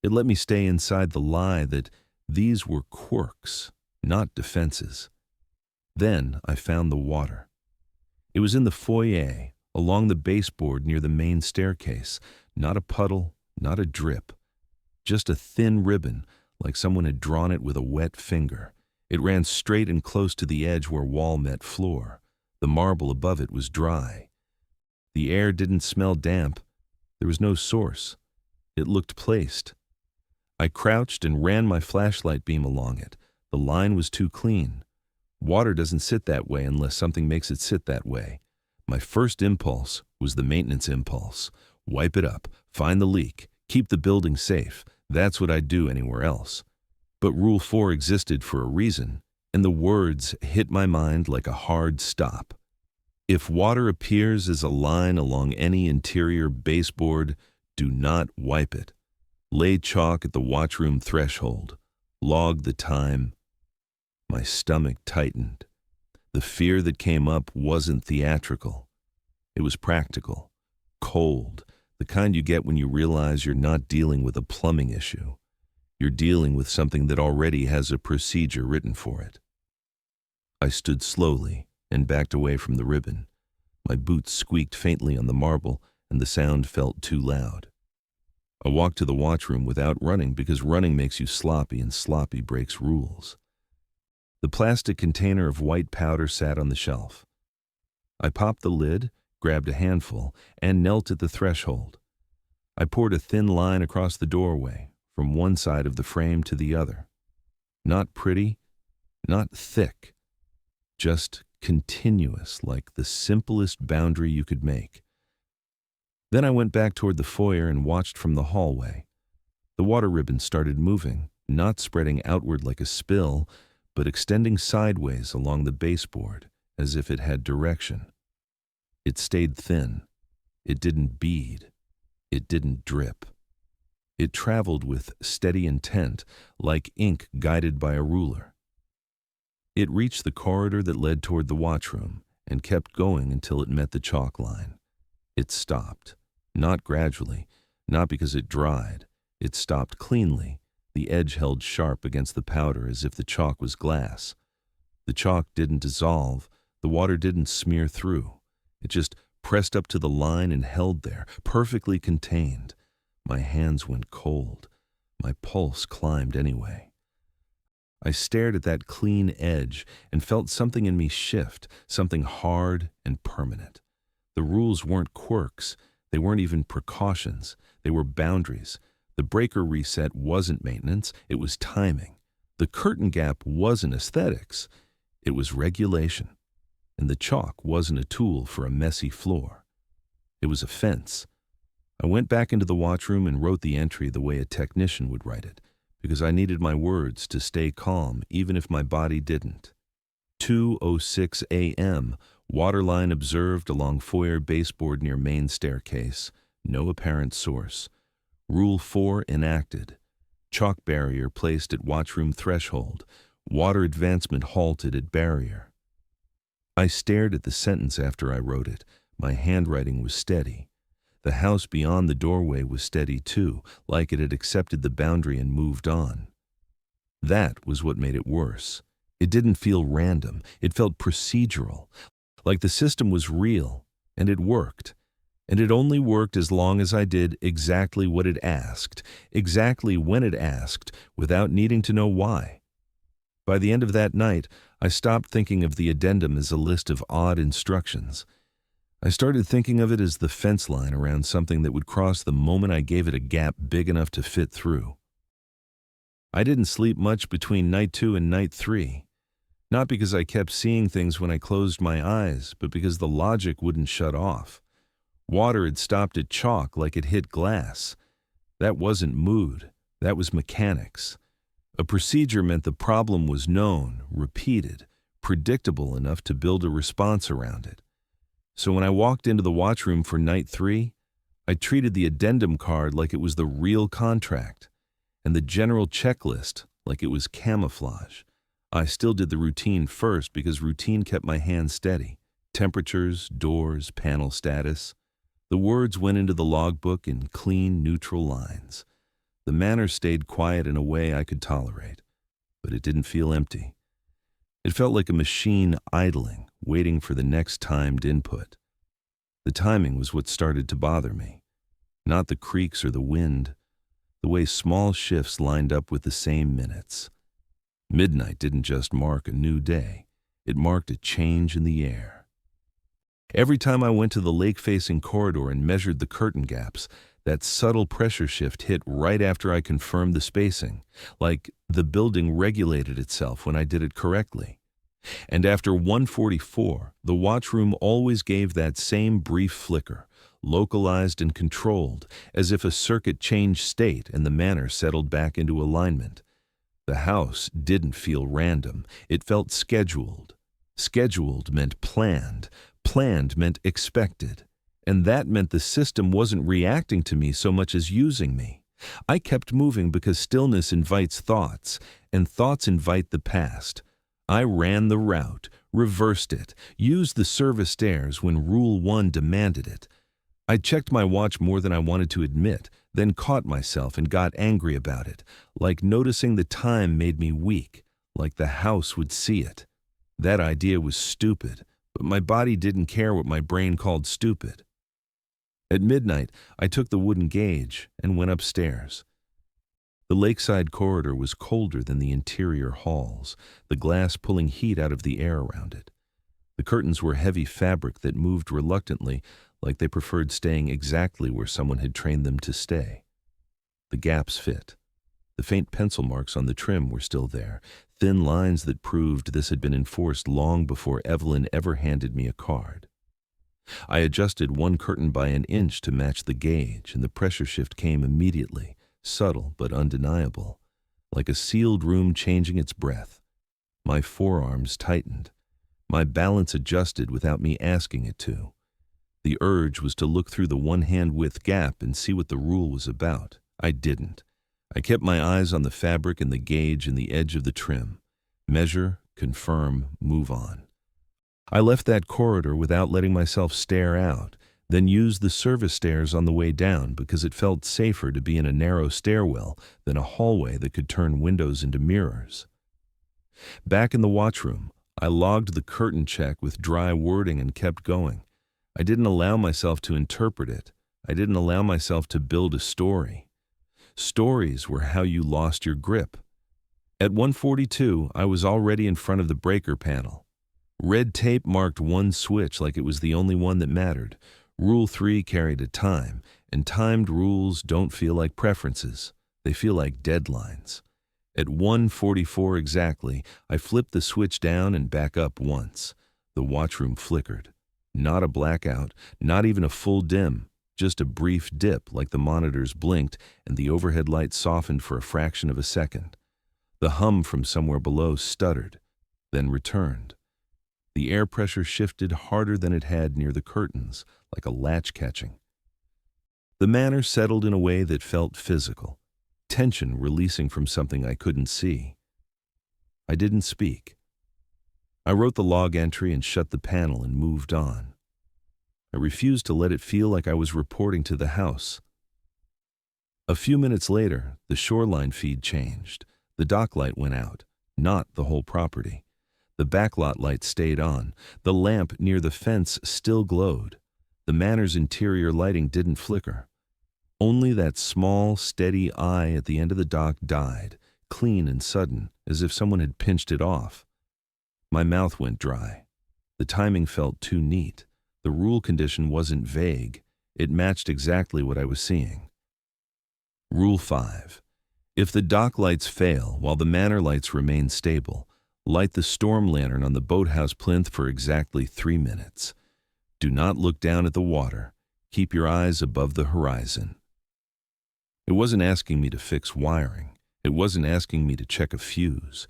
It let me stay inside the lie that these were quirks, not defenses. Then I found the water. It was in the foyer, along the baseboard near the main staircase. Not a puddle, not a drip. Just a thin ribbon, like someone had drawn it with a wet finger. It ran straight and close to the edge where wall met floor. The marble above it was dry. The air didn't smell damp. There was no source. It looked placed. I crouched and ran my flashlight beam along it. The line was too clean. Water doesn't sit that way unless something makes it sit that way. My first impulse was the maintenance impulse. Wipe it up, find the leak, keep the building safe. That's what I'd do anywhere else. But Rule 4 existed for a reason, and the words hit my mind like a hard stop. If water appears as a line along any interior baseboard, do not wipe it. Lay chalk at the watchroom threshold. Log the time. My stomach tightened. The fear that came up wasn't theatrical. It was practical, cold, the kind you get when you realize you're not dealing with a plumbing issue. You're dealing with something that already has a procedure written for it. I stood slowly and backed away from the ribbon. My boots squeaked faintly on the marble, and the sound felt too loud. I walked to the washroom without running because running makes you sloppy and sloppy breaks rules. The plastic container of white powder sat on the shelf. I popped the lid, grabbed a handful, and knelt at the threshold. I poured a thin line across the doorway, from one side of the frame to the other. Not pretty, not thick, just continuous, like the simplest boundary you could make. Then I went back toward the foyer and watched from the hallway. The water ribbon started moving, not spreading outward like a spill, but extending sideways along the baseboard, as if it had direction. It stayed thin. It didn't bead. It didn't drip. It traveled with steady intent, like ink guided by a ruler. It reached the corridor that led toward the watchroom, and kept going until it met the chalk line. It stopped, not gradually, not because it dried. It stopped cleanly, the edge held sharp against the powder as if the chalk was glass. The chalk didn't dissolve, The water didn't smear through. It just pressed up to the line and held there, perfectly contained. My hands went cold. My pulse climbed anyway. I stared at that clean edge and felt something in me shift, something hard and permanent. The rules weren't quirks. They weren't even precautions. They were boundaries. The breaker reset wasn't maintenance. It was timing. The curtain gap wasn't aesthetics. It was regulation. And the chalk wasn't a tool for a messy floor. It was a fence. I went back into the watchroom and wrote the entry the way a technician would write it, because I needed my words to stay calm even if my body didn't. 2:06 a.m., waterline observed along foyer baseboard near main staircase. No apparent source. Rule 4 enacted. Chalk barrier placed at watchroom threshold. Water advancement halted at barrier. I stared at the sentence after I wrote it. My handwriting was steady. The house beyond the doorway was steady too, like it had accepted the boundary and moved on. That was what made it worse. It didn't feel random. It felt procedural, like the system was real, and it worked. And it only worked as long as I did exactly what it asked, exactly when it asked, without needing to know why. By the end of that night, I stopped thinking of the addendum as a list of odd instructions. I started thinking of it as the fence line around something that would cross the moment I gave it a gap big enough to fit through. I didn't sleep much between night 2 and night 3. Not because I kept seeing things when I closed my eyes, but because the logic wouldn't shut off. Water had stopped at chalk like it hit glass. That wasn't mood. That was mechanics. A procedure meant the problem was known, repeated, predictable enough to build a response around it. So when I walked into the watchroom for night 3, I treated the addendum card like it was the real contract, and the general checklist like it was camouflage. I still did the routine first because routine kept my hand steady. Temperatures, doors, panel status. The words went into the logbook in clean, neutral lines. The manner stayed quiet in a way I could tolerate, but it didn't feel empty. It felt like a machine idling, waiting for the next timed input. The timing was what started to bother me, not the creaks or the wind, the way small shifts lined up with the same minutes. Midnight didn't just mark a new day, it marked a change in the air. Every time I went to the lake-facing corridor and measured the curtain gaps, that subtle pressure shift hit right after I confirmed the spacing, like the building regulated itself when I did it correctly. And after 1:44, the watchroom always gave that same brief flicker, localized and controlled, as if a circuit changed state and the manner settled back into alignment. The house didn't feel random. It felt scheduled. Scheduled meant planned. Planned meant expected. And that meant the system wasn't reacting to me so much as using me. I kept moving because stillness invites thoughts, and thoughts invite the past. I ran the route, reversed it, used the service stairs when Rule 1 demanded it. I checked my watch more than I wanted to admit, then caught myself and got angry about it, like noticing the time made me weak, like the house would see it. That idea was stupid, but my body didn't care what my brain called stupid. At midnight, I took the wooden gauge and went upstairs. The lakeside corridor was colder than the interior halls, the glass pulling heat out of the air around it. The curtains were heavy fabric that moved reluctantly, like they preferred staying exactly where someone had trained them to stay. The gaps fit. The faint pencil marks on the trim were still there, thin lines that proved this had been enforced long before Evelyn ever handed me a card. I adjusted one curtain by an inch to match the gauge, and the pressure shift came immediately, subtle but undeniable, like a sealed room changing its breath. My forearms tightened. My balance adjusted without me asking it to. The urge was to look through the one-hand width gap and see what the rule was about. I didn't. I kept my eyes on the fabric and the gauge and the edge of the trim. Measure, confirm, move on. I left that corridor without letting myself stare out, then used the service stairs on the way down because it felt safer to be in a narrow stairwell than a hallway that could turn windows into mirrors. Back in the watchroom, I logged the curtain check with dry wording and kept going. I didn't allow myself to interpret it. I didn't allow myself to build a story. Stories were how you lost your grip. At 1:42, I was already in front of the breaker panel. Red tape marked one switch like it was the only one that mattered. Rule 3 carried a time, and timed rules don't feel like preferences. They feel like deadlines. At 1:44 exactly, I flipped the switch down and back up once. The watchroom flickered. Not a blackout, not even a full dim, just a brief dip like the monitors blinked and the overhead light softened for a fraction of a second. The hum from somewhere below stuttered, then returned. The air pressure shifted harder than it had near the curtains, like a latch catching. The manor settled in a way that felt physical, tension releasing from something I couldn't see. I didn't speak. I wrote the log entry and shut the panel and moved on. I refused to let it feel like I was reporting to the house. A few minutes later, the shoreline feed changed. The dock light went out, not the whole property. The backlot light stayed on. The lamp near the fence still glowed. The manor's interior lighting didn't flicker. Only that small, steady eye at the end of the dock died, clean and sudden, as if someone had pinched it off. My mouth went dry. The timing felt too neat. The rule condition wasn't vague. It matched exactly what I was seeing. Rule 5. If the dock lights fail while the manor lights remain stable, light the storm lantern on the boathouse plinth for exactly 3 minutes. Do not look down at the water. Keep your eyes above the horizon. It wasn't asking me to fix wiring. It wasn't asking me to check a fuse.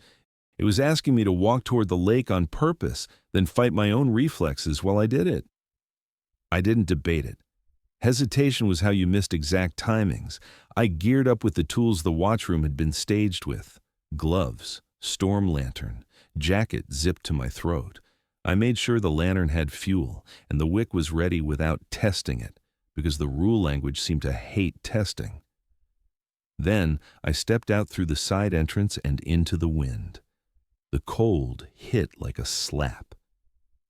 It was asking me to walk toward the lake on purpose, then fight my own reflexes while I did it. I didn't debate it. Hesitation was how you missed exact timings. I geared up with the tools the watchroom had been staged with. Gloves, storm lantern, jacket zipped to my throat. I made sure the lantern had fuel, and the wick was ready without testing it, because the rule language seemed to hate testing. Then I stepped out through the side entrance and into the wind. The cold hit like a slap.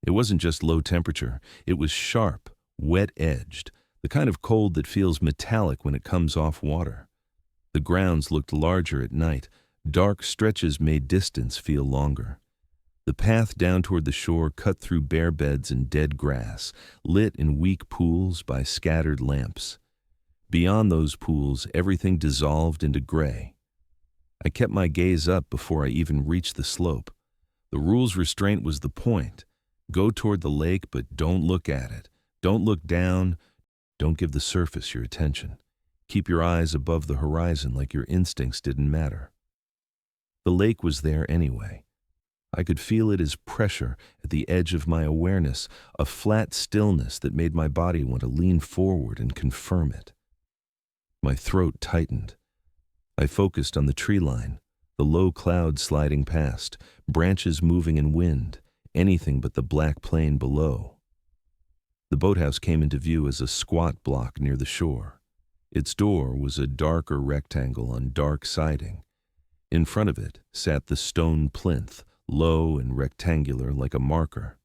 It wasn't just low temperature, it was sharp, wet-edged, the kind of cold that feels metallic when it comes off water. The grounds looked larger at night. Dark stretches made distance feel longer. The path down toward the shore cut through bare beds and dead grass, lit in weak pools by scattered lamps. Beyond those pools, everything dissolved into gray. I kept my gaze up before I even reached the slope. The rule's restraint was the point. Go toward the lake, but don't look at it. Don't look down. Don't give the surface your attention. Keep your eyes above the horizon like your instincts didn't matter. The lake was there anyway. I could feel it as pressure at the edge of my awareness, a flat stillness that made my body want to lean forward and confirm it. My throat tightened. I focused on the tree line, the low clouds sliding past, branches moving in wind, anything but the black plain below. The boathouse came into view as a squat block near the shore. Its door was a darker rectangle on dark siding. In front of it sat the stone plinth, low and rectangular like a marker.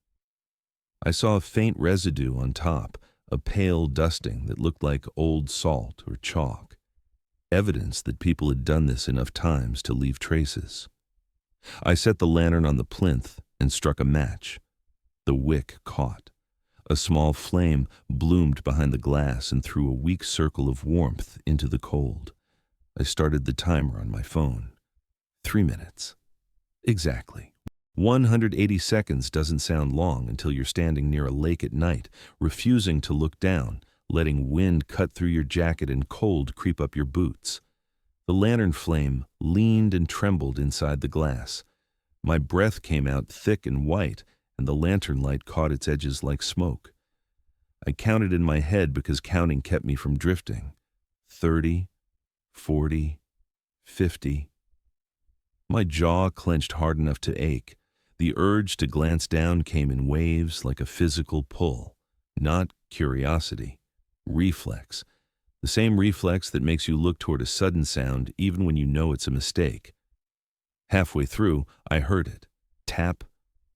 I saw a faint residue on top, a pale dusting that looked like old salt or chalk, evidence that people had done this enough times to leave traces. I set the lantern on the plinth and struck a match. The wick caught. A small flame bloomed behind the glass and threw a weak circle of warmth into the cold. I started the timer on my phone. 3 minutes. Exactly. 180 seconds doesn't sound long until you're standing near a lake at night, refusing to look down, letting wind cut through your jacket and cold creep up your boots. The lantern flame leaned and trembled inside the glass. My breath came out thick and white, and the lantern light caught its edges like smoke. I counted in my head because counting kept me from drifting. 30, 40, 50. My jaw clenched hard enough to ache. The urge to glance down came in waves like a physical pull, not curiosity, reflex. The same reflex that makes you look toward a sudden sound even when you know it's a mistake. Halfway through, I heard it. Tap,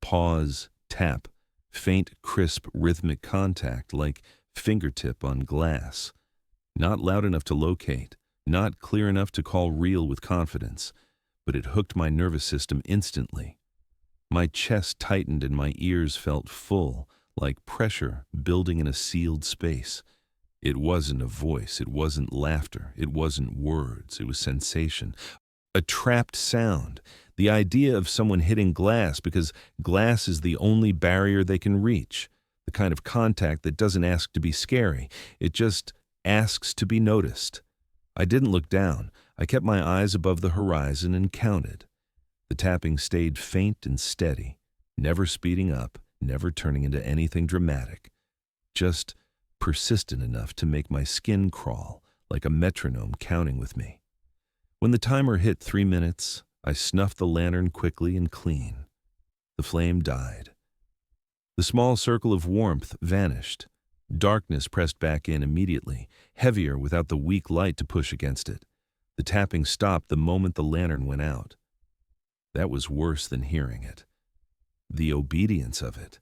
Pause, tap, faint, crisp, rhythmic contact like fingertip on glass. Not loud enough to locate, not clear enough to call real with confidence, but it hooked my nervous system instantly. My chest tightened and my ears felt full, like pressure building in a sealed space. It wasn't a voice, it wasn't laughter, it wasn't words, it was sensation. A trapped sound, the idea of someone hitting glass because glass is the only barrier they can reach, the kind of contact that doesn't ask to be scary, it just asks to be noticed. I didn't look down. I kept my eyes above the horizon and counted. The tapping stayed faint and steady, never speeding up, never turning into anything dramatic, just persistent enough to make my skin crawl like a metronome counting with me. When the timer hit 3 minutes, I snuffed the lantern quickly and clean. The flame died. The small circle of warmth vanished. Darkness pressed back in immediately, heavier without the weak light to push against it. The tapping stopped the moment the lantern went out. That was worse than hearing it. The obedience of it.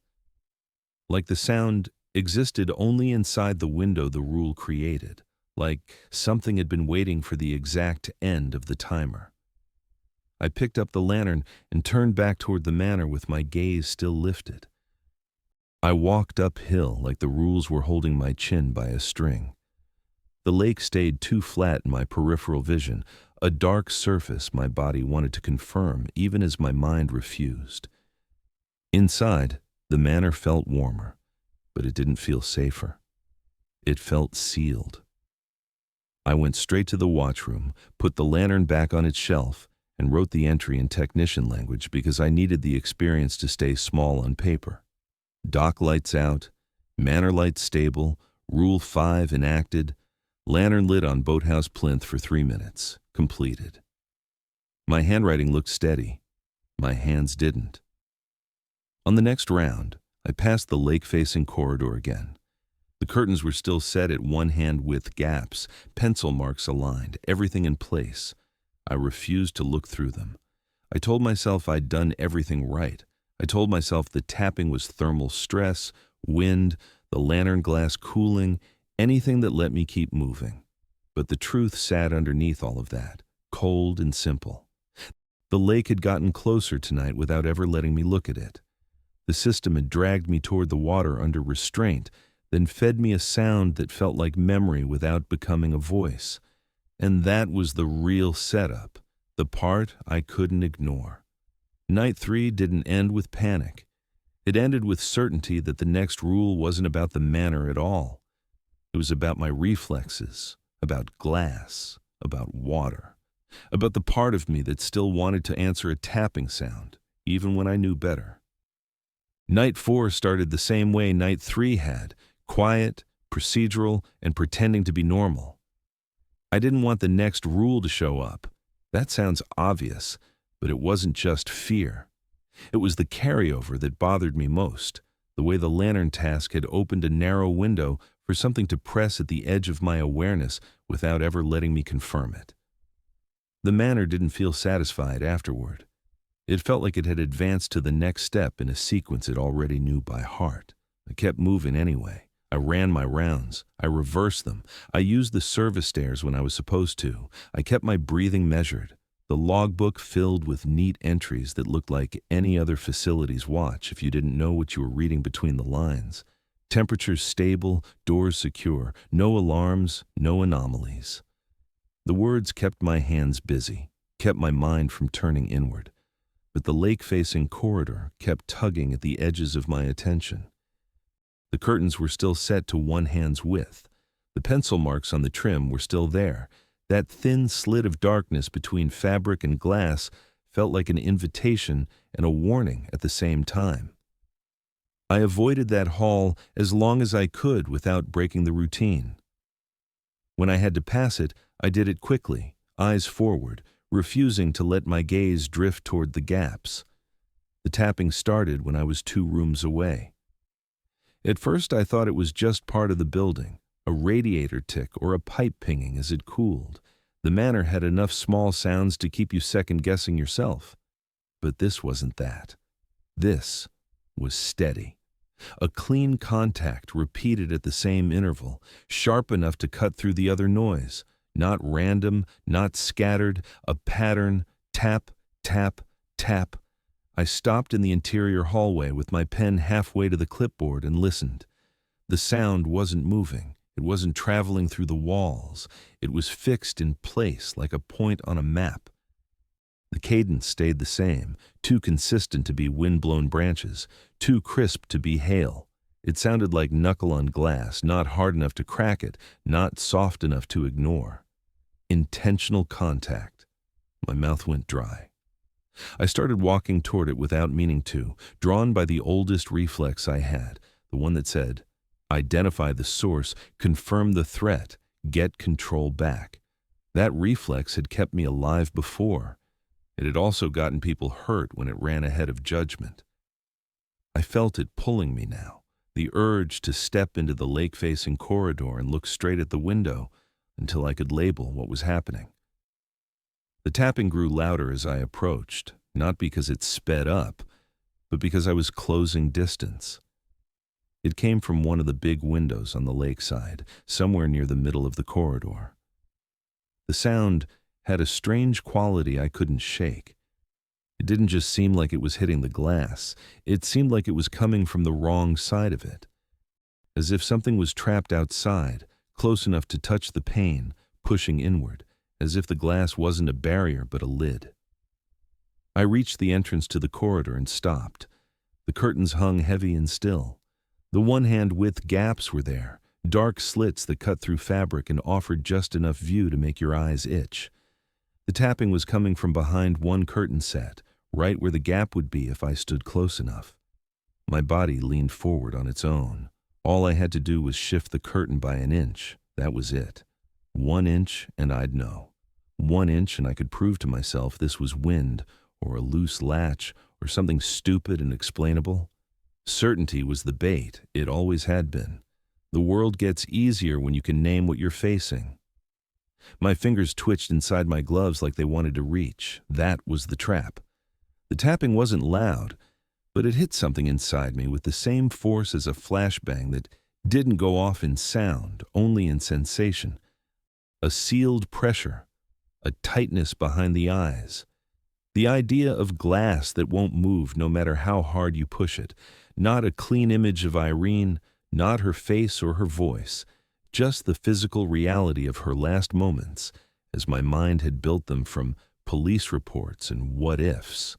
Like the sound existed only inside the window the rule created, like something had been waiting for the exact end of the timer. I picked up the lantern and turned back toward the manor with my gaze still lifted. I walked uphill like the rules were holding my chin by a string. The lake stayed too flat in my peripheral vision, a dark surface my body wanted to confirm even as my mind refused. Inside, the manor felt warmer, but it didn't feel safer. It felt sealed. I went straight to the watchroom, put the lantern back on its shelf, and wrote the entry in technician language because I needed the experience to stay small on paper. Dock lights out, manor lights stable, Rule 5 enacted, lantern lit on boathouse plinth for 3 minutes, completed. My handwriting looked steady. My hands didn't. On the next round, I passed the lake-facing corridor again. The curtains were still set at one-hand width gaps, pencil marks aligned, everything in place. I refused to look through them. I told myself I'd done everything right. I told myself the tapping was thermal stress, wind, the lantern glass cooling, anything that let me keep moving. But the truth sat underneath all of that, cold and simple. The lake had gotten closer tonight without ever letting me look at it. The system had dragged me toward the water under restraint, then fed me a sound that felt like memory without becoming a voice. And that was the real setup, the part I couldn't ignore. Night 3 didn't end with panic. It ended with certainty that the next rule wasn't about the manor at all. It was about my reflexes, about glass, about water, about the part of me that still wanted to answer a tapping sound, even when I knew better. Night 4 started the same way Night 3 had, quiet, procedural, and pretending to be normal. I didn't want the next rule to show up. That sounds obvious, but it wasn't just fear. It was the carryover that bothered me most, the way the lantern task had opened a narrow window for something to press at the edge of my awareness without ever letting me confirm it. The manor didn't feel satisfied afterward. It felt like it had advanced to the next step in a sequence it already knew by heart. I kept moving anyway. I ran my rounds. I reversed them. I used the service stairs when I was supposed to. I kept my breathing measured. The logbook filled with neat entries that looked like any other facility's watch if you didn't know what you were reading between the lines. Temperatures stable, doors secure, no alarms, no anomalies. The words kept my hands busy, kept my mind from turning inward. But the lake-facing corridor kept tugging at the edges of my attention. The curtains were still set to one hand's width. The pencil marks on the trim were still there. That thin slit of darkness between fabric and glass felt like an invitation and a warning at the same time. I avoided that hall as long as I could without breaking the routine. When I had to pass it, I did it quickly, eyes forward, refusing to let my gaze drift toward the gaps. The tapping started when I was 2 rooms away. At first I thought it was just part of the building, a radiator tick or a pipe pinging as it cooled. The manor had enough small sounds to keep you second-guessing yourself. But this wasn't that. This was steady. A clean contact repeated at the same interval, sharp enough to cut through the other noise. Not random, not scattered, a pattern, tap, tap, tap. I stopped in the interior hallway with my pen halfway to the clipboard and listened. The sound wasn't moving. It wasn't traveling through the walls. It was fixed in place like a point on a map. The cadence stayed the same, too consistent to be wind-blown branches, too crisp to be hail. It sounded like knuckle on glass, not hard enough to crack it, not soft enough to ignore. Intentional contact. My mouth went dry. I started walking toward it without meaning to, drawn by the oldest reflex I had, the one that said, identify the source, confirm the threat, get control back. That reflex had kept me alive before. It had also gotten people hurt when it ran ahead of judgment. I felt it pulling me now, the urge to step into the lake-facing corridor and look straight at the window until I could label what was happening. The tapping grew louder as I approached, not because it sped up, but because I was closing distance. It came from one of the big windows on the lakeside, somewhere near the middle of the corridor. The sound had a strange quality I couldn't shake. It didn't just seem like it was hitting the glass. It seemed like it was coming from the wrong side of it. As if something was trapped outside, close enough to touch the pane, pushing inward, as if the glass wasn't a barrier but a lid. I reached the entrance to the corridor and stopped. The curtains hung heavy and still. The one-hand-width gaps were there, dark slits that cut through fabric and offered just enough view to make your eyes itch. The tapping was coming from behind one curtain set, right where the gap would be if I stood close enough. My body leaned forward on its own. All I had to do was shift the curtain by an inch. That was it. 1 inch and I'd know. 1 inch and I could prove to myself this was wind or a loose latch or something stupid and explainable. Certainty was the bait. It always had been. The world gets easier when you can name what you're facing. My fingers twitched inside my gloves like they wanted to reach. That was the trap. The tapping wasn't loud, but it hit something inside me with the same force as a flashbang that didn't go off in sound, only in sensation. A sealed pressure, a tightness behind the eyes. The idea of glass that won't move no matter how hard you push it. Not a clean image of Irene, not her face or her voice. Just the physical reality of her last moments, as my mind had built them from police reports and what-ifs.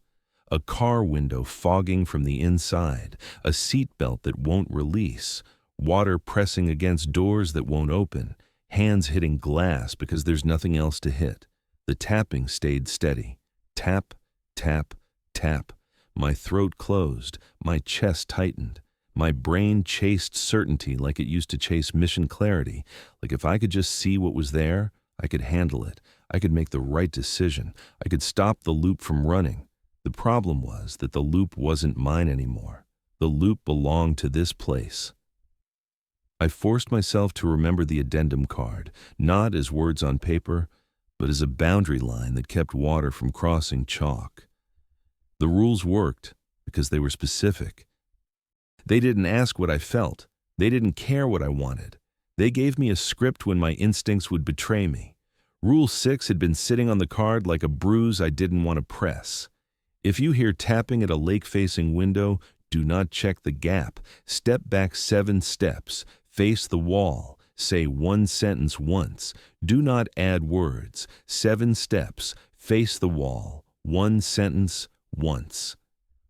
A car window fogging from the inside, a seatbelt that won't release, water pressing against doors that won't open, hands hitting glass because there's nothing else to hit. The tapping stayed steady. Tap, tap, tap. My throat closed, my chest tightened. My brain chased certainty like it used to chase mission clarity, like if I could just see what was there, I could handle it. I could make the right decision. I could stop the loop from running. The problem was that the loop wasn't mine anymore. The loop belonged to this place. I forced myself to remember the addendum card, not as words on paper, but as a boundary line that kept water from crossing chalk. The rules worked because they were specific. They didn't ask what I felt. They didn't care what I wanted. They gave me a script when my instincts would betray me. Rule 6 had been sitting on the card like a bruise I didn't want to press. If you hear tapping at a lake-facing window, do not check the gap. Step back 7 steps. Face the wall. Say one sentence once. Do not add words. 7 steps. Face the wall. One sentence once.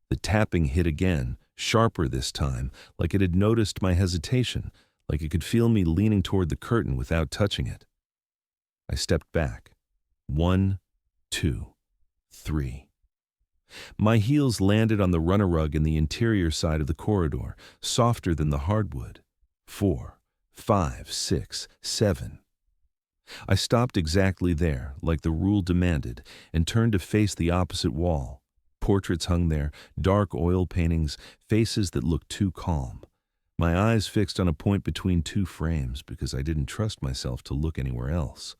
The tapping hit again, sharper this time, like it had noticed my hesitation, like it could feel me leaning toward the curtain without touching it. I stepped back. 1, 2, 3. My heels landed on the runner rug in the interior side of the corridor, softer than the hardwood. 4, 5, 6, 7. I stopped exactly there, like the rule demanded, and turned to face the opposite wall. Portraits hung there, dark oil paintings, faces that looked too calm. My eyes fixed on a point between 2 frames because I didn't trust myself to look anywhere else.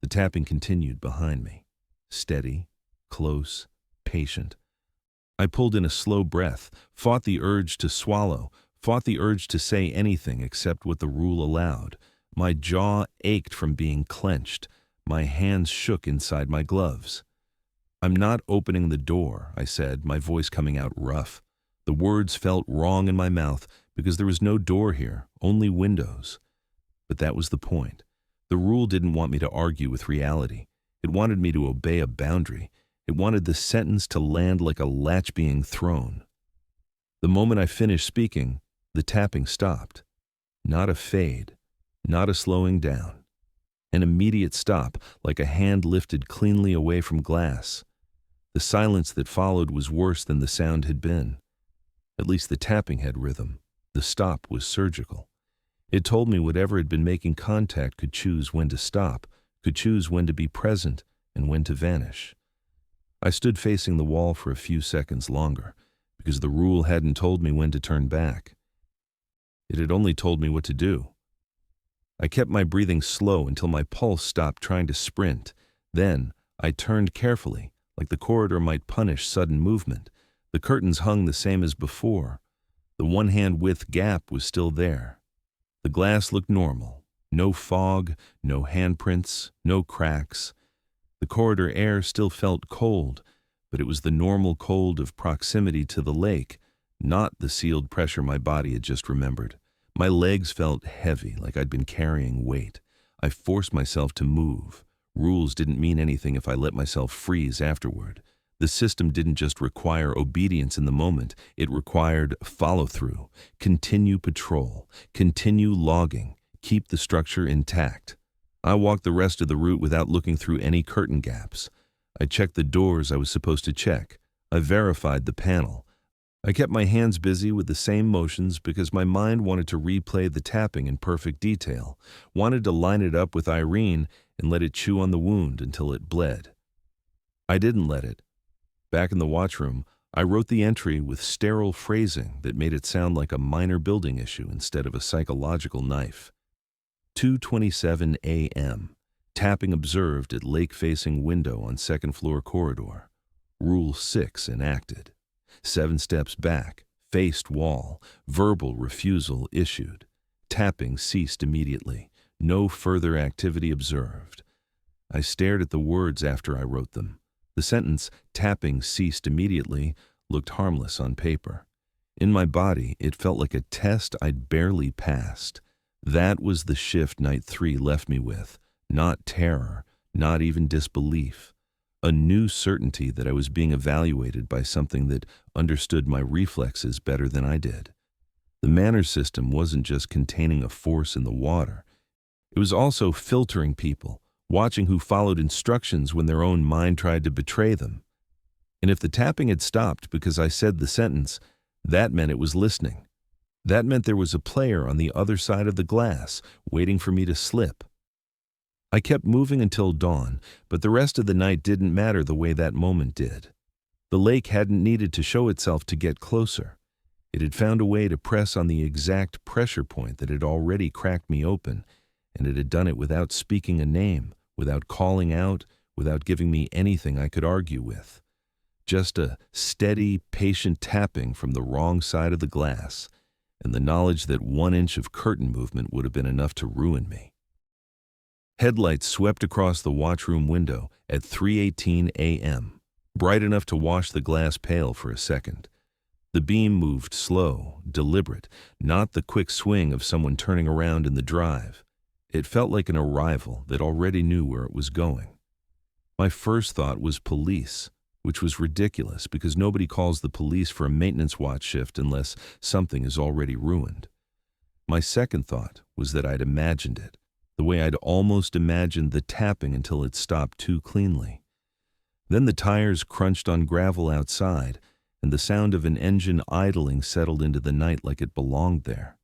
The tapping continued behind me. Steady, close, patient. I pulled in a slow breath, fought the urge to swallow, fought the urge to say anything except what the rule allowed. My jaw ached from being clenched. My hands shook inside my gloves. "I'm not opening the door," I said, my voice coming out rough. The words felt wrong in my mouth because there was no door here, only windows. But that was the point. The rule didn't want me to argue with reality. It wanted me to obey a boundary. It wanted the sentence to land like a latch being thrown. The moment I finished speaking, the tapping stopped. Not a fade, not a slowing down. An immediate stop, like a hand lifted cleanly away from glass. The silence that followed was worse than the sound had been. At least the tapping had rhythm. The stop was surgical. It told me whatever had been making contact could choose when to stop, could choose when to be present and when to vanish. I stood facing the wall for a few seconds longer, because the rule hadn't told me when to turn back. It had only told me what to do. I kept my breathing slow until my pulse stopped trying to sprint. Then I turned carefully, like the corridor might punish sudden movement. The curtains hung the same as before. The one-hand width gap was still there. The glass looked normal. No fog, no handprints, no cracks. The corridor air still felt cold, but it was the normal cold of proximity to the lake, not the sealed pressure my body had just remembered. My legs felt heavy, like I'd been carrying weight. I forced myself to move. Rules didn't mean anything if I let myself freeze afterward. The system didn't just require obedience in the moment, it required follow-through, continue patrol, continue logging, keep the structure intact. I walked the rest of the route without looking through any curtain gaps. I checked the doors I was supposed to check. I verified the panel. I kept my hands busy with the same motions because my mind wanted to replay the tapping in perfect detail, wanted to line it up with Irene and let it chew on the wound until it bled. I didn't let it. Back in the watchroom, I wrote the entry with sterile phrasing that made it sound like a minor building issue instead of a psychological knife. 2:27 a.m. Tapping observed at lake-facing window on second-floor corridor. Rule 6 enacted. 7 steps back, faced wall, verbal refusal issued. Tapping ceased immediately. No further activity observed. I stared at the words after I wrote them. The sentence, "tapping ceased immediately," looked harmless on paper. In my body, it felt like a test I'd barely passed. That was the shift Night 3 left me with. Not terror, not even disbelief. A new certainty that I was being evaluated by something that understood my reflexes better than I did. The manner system wasn't just containing a force in the water. It was also filtering people, watching who followed instructions when their own mind tried to betray them. And if the tapping had stopped because I said the sentence, that meant it was listening. That meant there was a player on the other side of the glass, waiting for me to slip. I kept moving until dawn, but the rest of the night didn't matter the way that moment did. The lake hadn't needed to show itself to get closer. It had found a way to press on the exact pressure point that had already cracked me open, and it had done it without speaking a name, without calling out, without giving me anything I could argue with. Just a steady, patient tapping from the wrong side of the glass, and the knowledge that 1 inch of curtain movement would have been enough to ruin me. Headlights swept across the watchroom window at 3:18 a.m., bright enough to wash the glass pale for a second. The beam moved slow, deliberate, not the quick swing of someone turning around in the drive. It felt like an arrival that already knew where it was going. My first thought was police, which was ridiculous because nobody calls the police for a maintenance watch shift unless something is already ruined. My second thought was that I'd imagined it, the way I'd almost imagined the tapping until it stopped too cleanly. Then the tires crunched on gravel outside, and the sound of an engine idling settled into the night like it belonged there.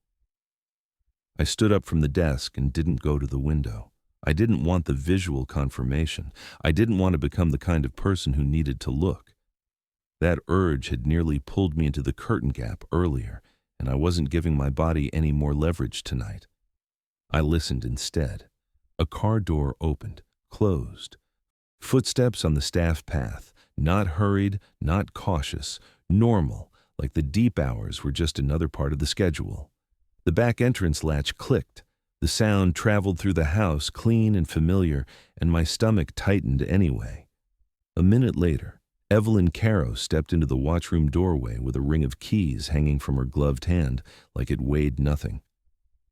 I stood up from the desk and didn't go to the window. I didn't want the visual confirmation. I didn't want to become the kind of person who needed to look. That urge had nearly pulled me into the curtain gap earlier, and I wasn't giving my body any more leverage tonight. I listened instead. A car door opened, closed. Footsteps on the staff path, not hurried, not cautious, Normal, like the deep hours were just another part of the schedule. The back entrance latch clicked. The sound traveled through the house, clean and familiar, and my stomach tightened anyway. A minute later, Evelyn Caro stepped into the watchroom doorway with a ring of keys hanging from her gloved hand like it weighed nothing.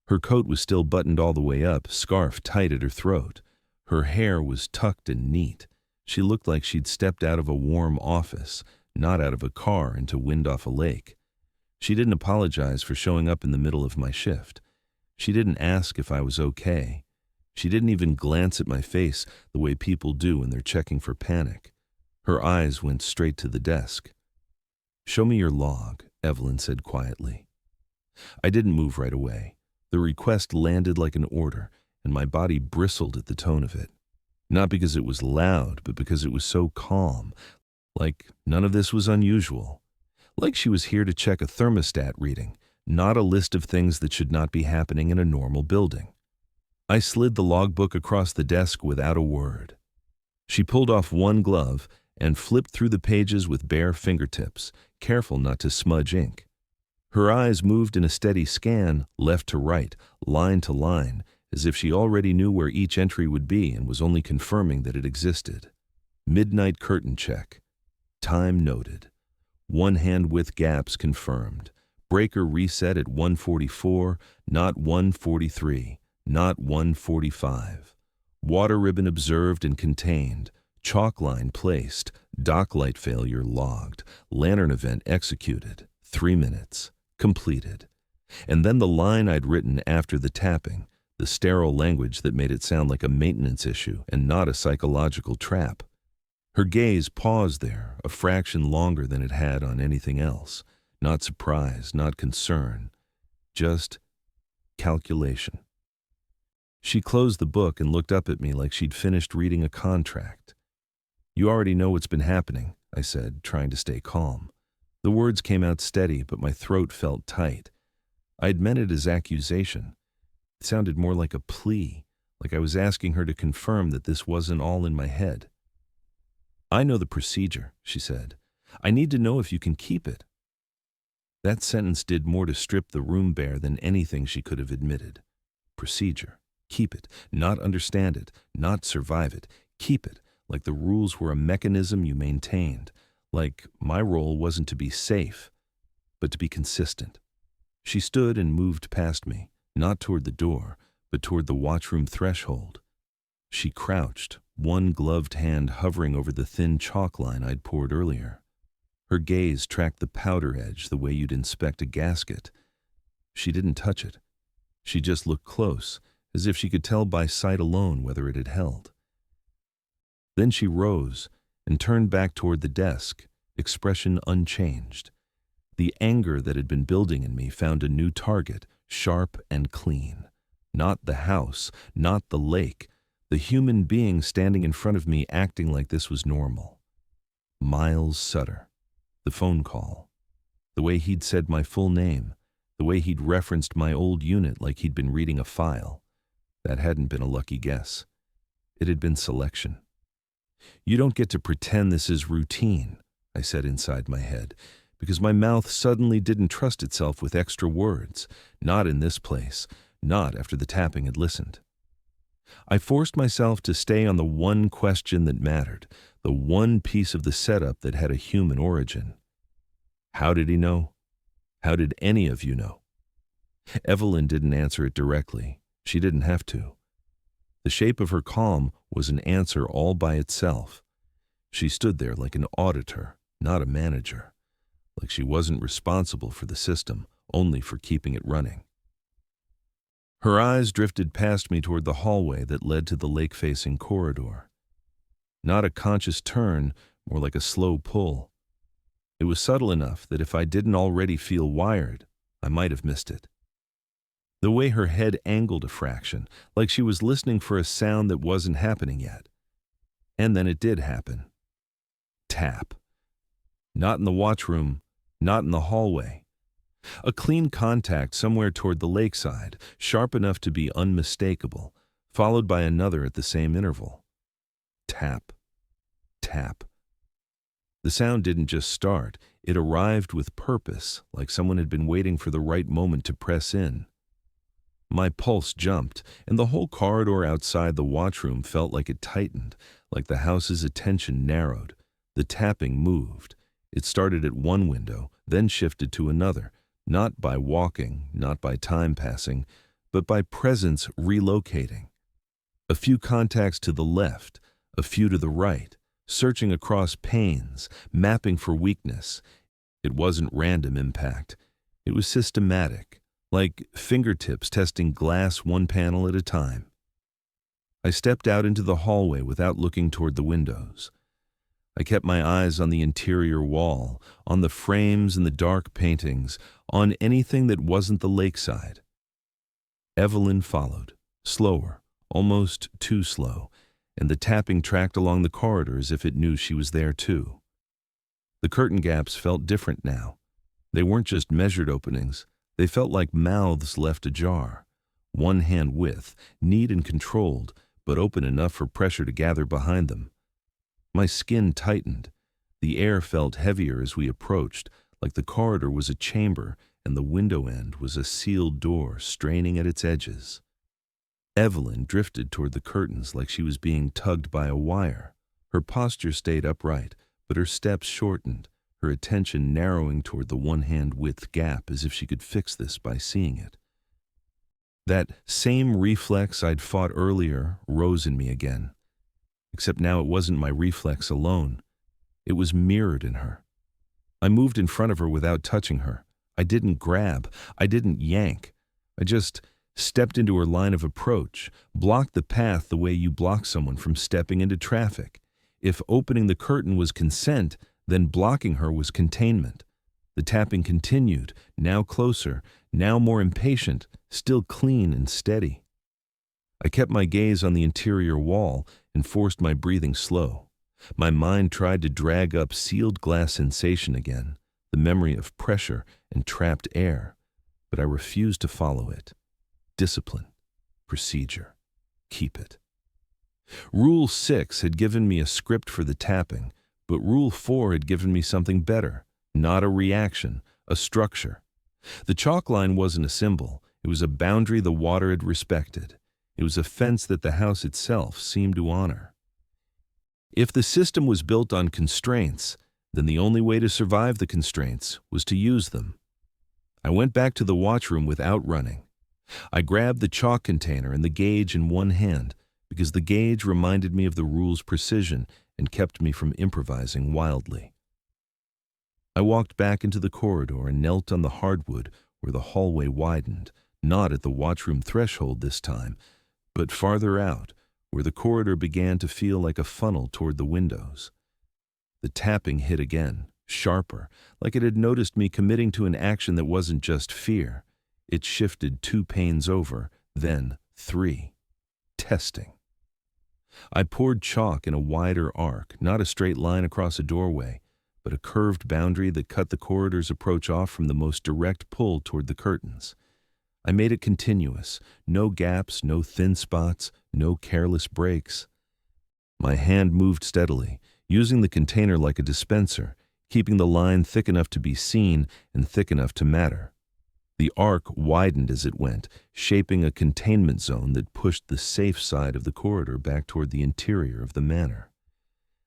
Her coat was still buttoned all the way up, scarf tight at her throat. Her hair was tucked and neat. She looked like she'd stepped out of a warm office, not out of a car into wind off a lake. She didn't apologize for showing up in the middle of my shift. She didn't ask if I was okay. She didn't even glance at my face the way people do when they're checking for panic. Her eyes went straight to the desk. "Show me your log," Evelyn said quietly. I didn't move right away. The request landed like an order, and my body bristled at the tone of it. Not because it was loud, but because it was so calm, like none of this was unusual. Like she was here to check a thermostat reading, not a list of things that should not be happening in a normal building. I slid the logbook across the desk without a word. She pulled off one glove and flipped through the pages with bare fingertips, careful not to smudge ink. Her eyes moved in a steady scan, left to right, line to line, as if she already knew where each entry would be and was only confirming that it existed. Midnight curtain check. Time noted. One hand width gaps confirmed. Breaker reset at 1:44, not 1:43, not 1:45. Water ribbon observed and contained. Chalk line placed. Dock light failure logged. Lantern event executed. 3 minutes. Completed. And then the line I'd written after the tapping, the sterile language that made it sound like a maintenance issue and not a psychological trap. Her gaze paused there, a fraction longer than it had on anything else. Not surprise, not concern, just calculation. She closed the book and looked up at me like she'd finished reading a contract. "You already know what's been happening," I said, trying to stay calm. The words came out steady, but my throat felt tight. I'd meant it as accusation. It sounded more like a plea, like I was asking her to confirm that this wasn't all in my head. "I know the procedure," she said. "I need to know if you can keep it." That sentence did more to strip the room bare than anything she could have admitted. Procedure. Keep it. Not understand it. Not survive it. Keep it. Like the rules were a mechanism you maintained. Like my role wasn't to be safe, but to be consistent. She stood and moved past me, not toward the door, but toward the watchroom threshold. She crouched, one gloved hand hovering over the thin chalk line I'd poured earlier. Her gaze tracked the powder edge the way you'd inspect a gasket. She didn't touch it. She just looked close, as if she could tell by sight alone whether it had held. Then she rose and turned back toward the desk, expression unchanged. The anger that had been building in me found a new target, sharp and clean. Not the house, not the lake, the human being standing in front of me acting like this was normal. Miles Sutter. The phone call. The way he'd said my full name. The way he'd referenced my old unit like he'd been reading a file. That hadn't been a lucky guess. It had been selection. "You don't get to pretend this is routine," I said inside my head, because my mouth suddenly didn't trust itself with extra words. Not in this place. Not after the tapping had listened. I forced myself to stay on the one question that mattered, the one piece of the setup that had a human origin. How did he know? How did any of you know? Evelyn didn't answer it directly. She didn't have to. The shape of her calm was an answer all by itself. She stood there like an auditor, not a manager. Like she wasn't responsible for the system, only for keeping it running. Her eyes drifted past me toward the hallway that led to the lake-facing corridor. Not a conscious turn, more like a slow pull. It was subtle enough that if I didn't already feel wired, I might have missed it. The way her head angled a fraction, like she was listening for a sound that wasn't happening yet. And then it did happen. Tap. Not in the watchroom, not in the hallway. A clean contact somewhere toward the lakeside, sharp enough to be unmistakable, followed by another at the same interval. Tap. Tap. The sound didn't just start, it arrived with purpose, like someone had been waiting for the right moment to press in. My pulse jumped, and the whole corridor outside the watchroom felt like it tightened, like the house's attention narrowed. The tapping moved. It started at one window, then shifted to another, not by walking, not by time passing, but by presence relocating. A few contacts to the left, a few to the right, searching across panes, mapping for weakness. It wasn't random impact. It was systematic, like fingertips testing glass one panel at a time. I stepped out into the hallway without looking toward the windows. I kept my eyes on the interior wall, on the frames and the dark paintings, on anything that wasn't the lakeside. Evelyn followed, slower, almost too slow, and the tapping tracked along the corridor as if it knew she was there too. The curtain gaps felt different now. They weren't just measured openings, they felt like mouths left ajar, one hand width, neat and controlled, but open enough for pressure to gather behind them. My skin tightened. The air felt heavier as we approached, like the corridor was a chamber and the window end was a sealed door straining at its edges. Evelyn drifted toward the curtains like she was being tugged by a wire. Her posture stayed upright, but her steps shortened, her attention narrowing toward the one-hand width gap as if she could fix this by seeing it. That same reflex I'd fought earlier rose in me again. Except now it wasn't my reflex alone. It was mirrored in her. I moved in front of her without touching her. I didn't grab. I didn't yank. I just stepped into her line of approach, blocked the path the way you block someone from stepping into traffic. If opening the curtain was consent, then blocking her was containment. The tapping continued, now closer, now more impatient, still clean and steady. I kept my gaze on the interior wall and forced my breathing slow. My mind tried to drag up sealed glass sensation again, the memory of pressure and trapped air, but I refused to follow it. Discipline, procedure, keep it. Rule 6 had given me a script for the tapping, but Rule 4 had given me something better, not a reaction, a structure. The chalk line wasn't a symbol, it was a boundary the water had respected. It was a fence that the house itself seemed to honor. If the system was built on constraints, then the only way to survive the constraints was to use them. I went back to the watchroom without running. I grabbed the chalk container and the gauge in one hand because the gauge reminded me of the rule's precision and kept me from improvising wildly. I walked back into the corridor and knelt on the hardwood where the hallway widened, not at the watchroom threshold this time, but farther out, where the corridor began to feel like a funnel toward the windows. The tapping hit again, sharper, like it had noticed me committing to an action that wasn't just fear. It shifted 2 panes over, then 3. Testing. I poured chalk in a wider arc, not a straight line across a doorway, but a curved boundary that cut the corridor's approach off from the most direct pull toward the curtains. I made it continuous, no gaps, no thin spots, no careless breaks. My hand moved steadily, using the container like a dispenser, keeping the line thick enough to be seen and thick enough to matter. The arc widened as it went, shaping a containment zone that pushed the safe side of the corridor back toward the interior of the manor.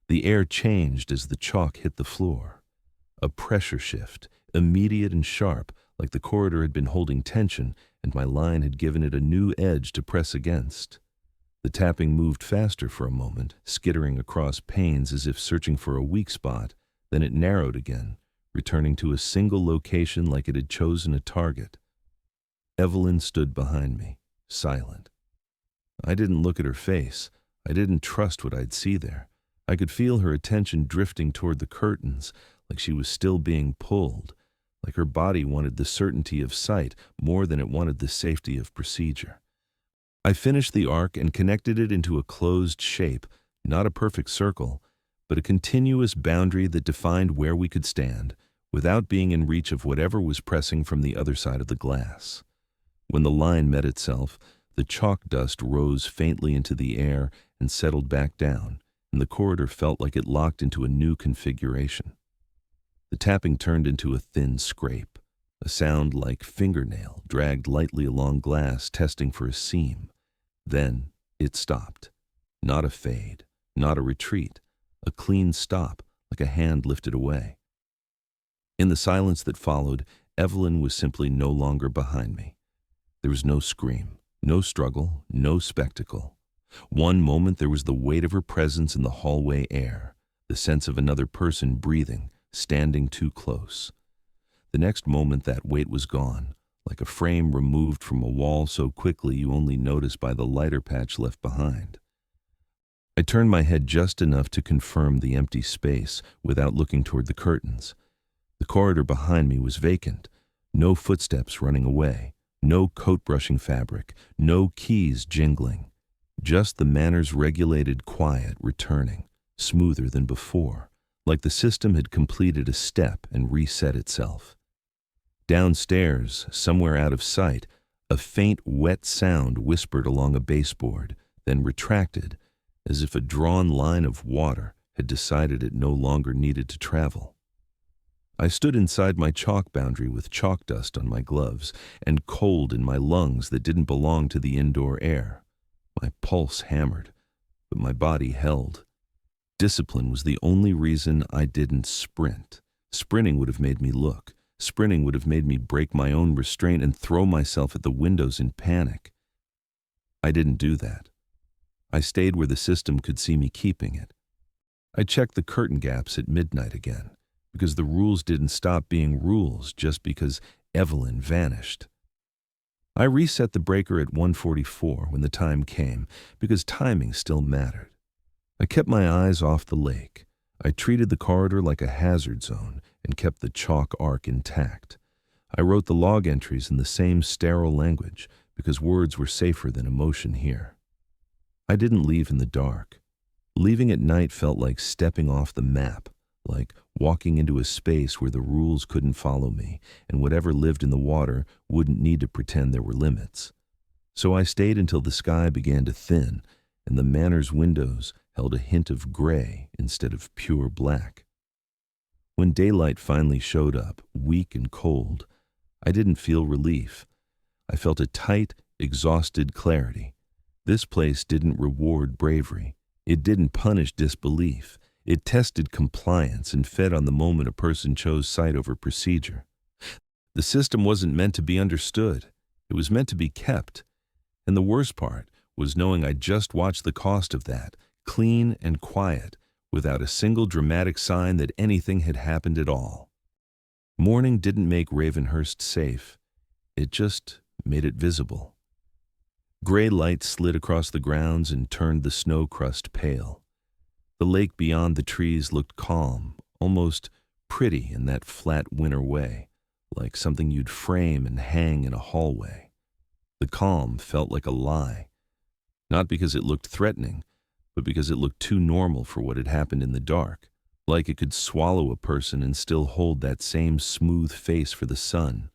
The air changed as the chalk hit the floor. A pressure shift, immediate and sharp, like the corridor had been holding tension and my line had given it a new edge to press against. The tapping moved faster for a moment, skittering across panes as if searching for a weak spot, then it narrowed again, returning to a single location like it had chosen a target. Evelyn stood behind me, silent. I didn't look at her face. I didn't trust what I'd see there. I could feel her attention drifting toward the curtains, like she was still being pulled, like her body wanted the certainty of sight more than it wanted the safety of procedure. I finished the arc and connected it into a closed shape, not a perfect circle, but a continuous boundary that defined where we could stand, without being in reach of whatever was pressing from the other side of the glass. When the line met itself, the chalk dust rose faintly into the air and settled back down, and the corridor felt like it locked into a new configuration. The tapping turned into a thin scrape, a sound like fingernail dragged lightly along glass, testing for a seam. Then it stopped. Not a fade, not a retreat, a clean stop, like a hand lifted away. In the silence that followed, Evelyn was simply no longer behind me. There was no scream, no struggle, no spectacle. One moment there was the weight of her presence in the hallway air, the sense of another person breathing, standing too close. The next moment that weight was gone, like a frame removed from a wall so quickly you only notice by the lighter patch left behind. I turned my head just enough to confirm the empty space without looking toward the curtains. The corridor behind me was vacant, no footsteps running away, no coat-brushing fabric, no keys jingling, just the manners-regulated quiet returning, smoother than before, like the system had completed a step and reset itself. Downstairs, somewhere out of sight, a faint, wet sound whispered along a baseboard, then retracted, as if a drawn line of water had decided it no longer needed to travel. I stood inside my chalk boundary with chalk dust on my gloves and cold in my lungs that didn't belong to the indoor air. My pulse hammered, but my body held. Discipline was the only reason I didn't sprint. Sprinting would have made me look. Sprinting would have made me break my own restraint and throw myself at the windows in panic. I didn't do that. I stayed where the system could see me keeping it. I checked the curtain gaps at midnight again, because the rules didn't stop being rules just because Evelyn vanished. I reset the breaker at 1:44 when the time came, because timing still mattered. I kept my eyes off the lake. I treated the corridor like a hazard zone and kept the chalk arc intact. I wrote the log entries in the same sterile language because words were safer than emotion here. I didn't leave in the dark. Leaving at night felt like stepping off the map, like walking into a space where the rules couldn't follow me and whatever lived in the water wouldn't need to pretend there were limits. So I stayed until the sky began to thin and the manor's windows held a hint of gray instead of pure black. When daylight finally showed up, weak and cold, I didn't feel relief. I felt a tight, exhausted clarity. This place didn't reward bravery. It didn't punish disbelief. It tested compliance and fed on the moment a person chose sight over procedure. The system wasn't meant to be understood. It was meant to be kept. And the worst part was knowing I just watched the cost of that, clean and quiet, without a single dramatic sign that anything had happened at all. Morning didn't make Ravenhurst safe. It just made it visible. Gray light slid across the grounds and turned the snow crust pale. The lake beyond the trees looked calm, almost pretty in that flat winter way, like something you'd frame and hang in a hallway. The calm felt like a lie, not because it looked threatening, but because it looked too normal for what had happened in the dark, like it could swallow a person and still hold that same smooth face for the sun.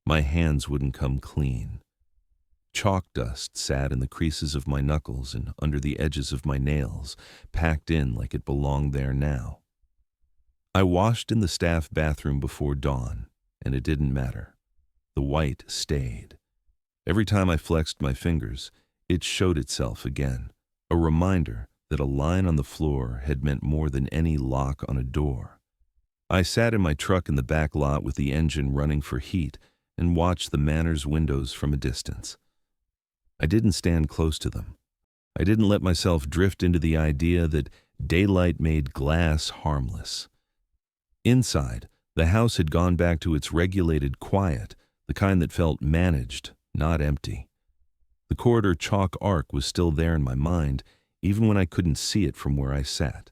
My hands wouldn't come clean. Chalk dust sat in the creases of my knuckles and under the edges of my nails, packed in like it belonged there now. I washed in the staff bathroom before dawn, and it didn't matter. The white stayed. Every time I flexed my fingers, it showed itself again, a reminder that a line on the floor had meant more than any lock on a door. I sat in my truck in the back lot with the engine running for heat and watched the manor's windows from a distance. I didn't stand close to them. I didn't let myself drift into the idea that daylight made glass harmless. Inside, the house had gone back to its regulated quiet, the kind that felt managed, not empty. The corridor chalk arc was still there in my mind, even when I couldn't see it from where I sat.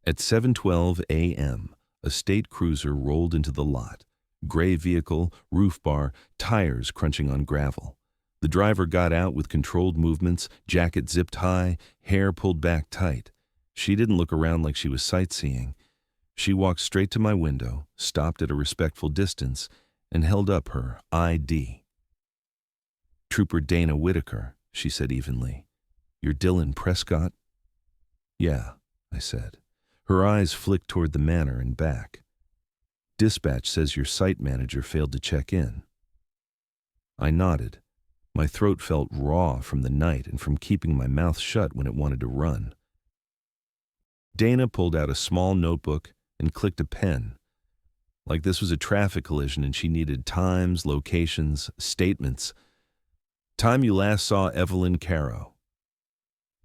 At 7:12 a.m., a state cruiser rolled into the lot. Gray vehicle, roof bar, tires crunching on gravel. The driver got out with controlled movements, jacket zipped high, hair pulled back tight. She didn't look around like she was sightseeing. She walked straight to my window, stopped at a respectful distance, and held up her ID. "Trooper Dana Whitaker," she said evenly. "You're Dylan Prescott?" Yeah, I said. Her eyes flicked toward the manor and back. Dispatch says your site manager failed to check in. I nodded. My throat felt raw from the night and from keeping my mouth shut when it wanted to run. Dana pulled out a small notebook and clicked a pen. Like this was a traffic collision and she needed times, locations, statements. Time you last saw Evelyn Caro.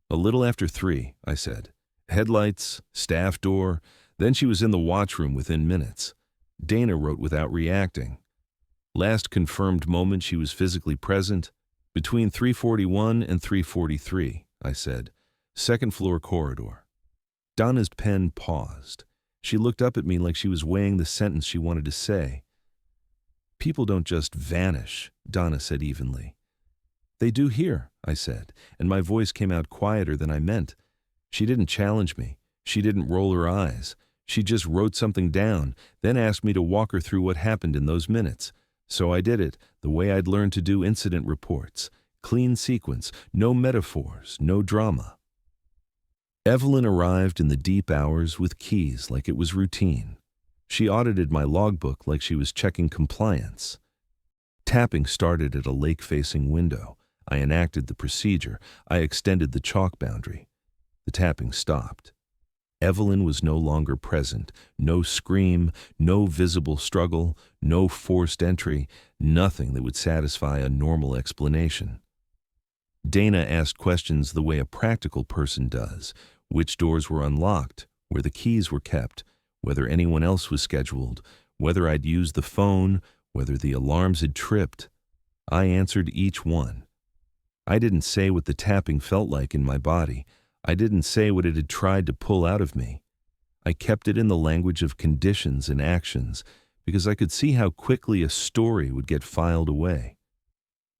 A little after 3, I said. Headlights, staff door, then she was in the watchroom within minutes. Dana wrote without reacting. Last confirmed moment she was physically present, between 3:41 and 3:43, I said. Second floor corridor. Donna's pen paused. She looked up at me like she was weighing the sentence she wanted to say. People don't just vanish, Donna said evenly. They do here, I said, and my voice came out quieter than I meant. She didn't challenge me. She didn't roll her eyes. She just wrote something down, then asked me to walk her through what happened in those minutes. So I did it, the way I'd learned to do incident reports. Clean sequence, no metaphors, no drama. Evelyn arrived in the deep hours with keys like it was routine. She audited my logbook like she was checking compliance. Tapping started at a lake-facing window. I enacted the procedure. I extended the chalk boundary. The tapping stopped. Evelyn was no longer present. No scream, no visible struggle, no forced entry, nothing that would satisfy a normal explanation. Dana asked questions the way a practical person does. Which doors were unlocked, where the keys were kept, whether anyone else was scheduled, whether I'd used the phone, whether the alarms had tripped. I answered each one. I didn't say what the tapping felt like in my body. I didn't say what it had tried to pull out of me. I kept it in the language of conditions and actions because I could see how quickly a story would get filed away.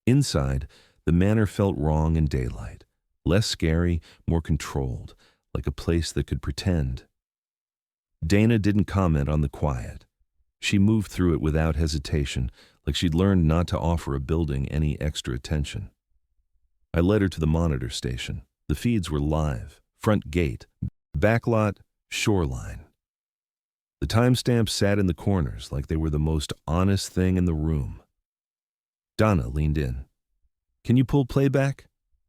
Inside, the manor felt wrong in daylight, less scary, more controlled, like a place that could pretend. Dana didn't comment on the quiet. She moved through it without hesitation, like she'd learned not to offer a building any extra attention. I led her to the monitor station. The feeds were live, front gate, backlot, shoreline. The timestamps sat in the corners like they were the most honest thing in the room. Donna leaned in. Can you pull playback?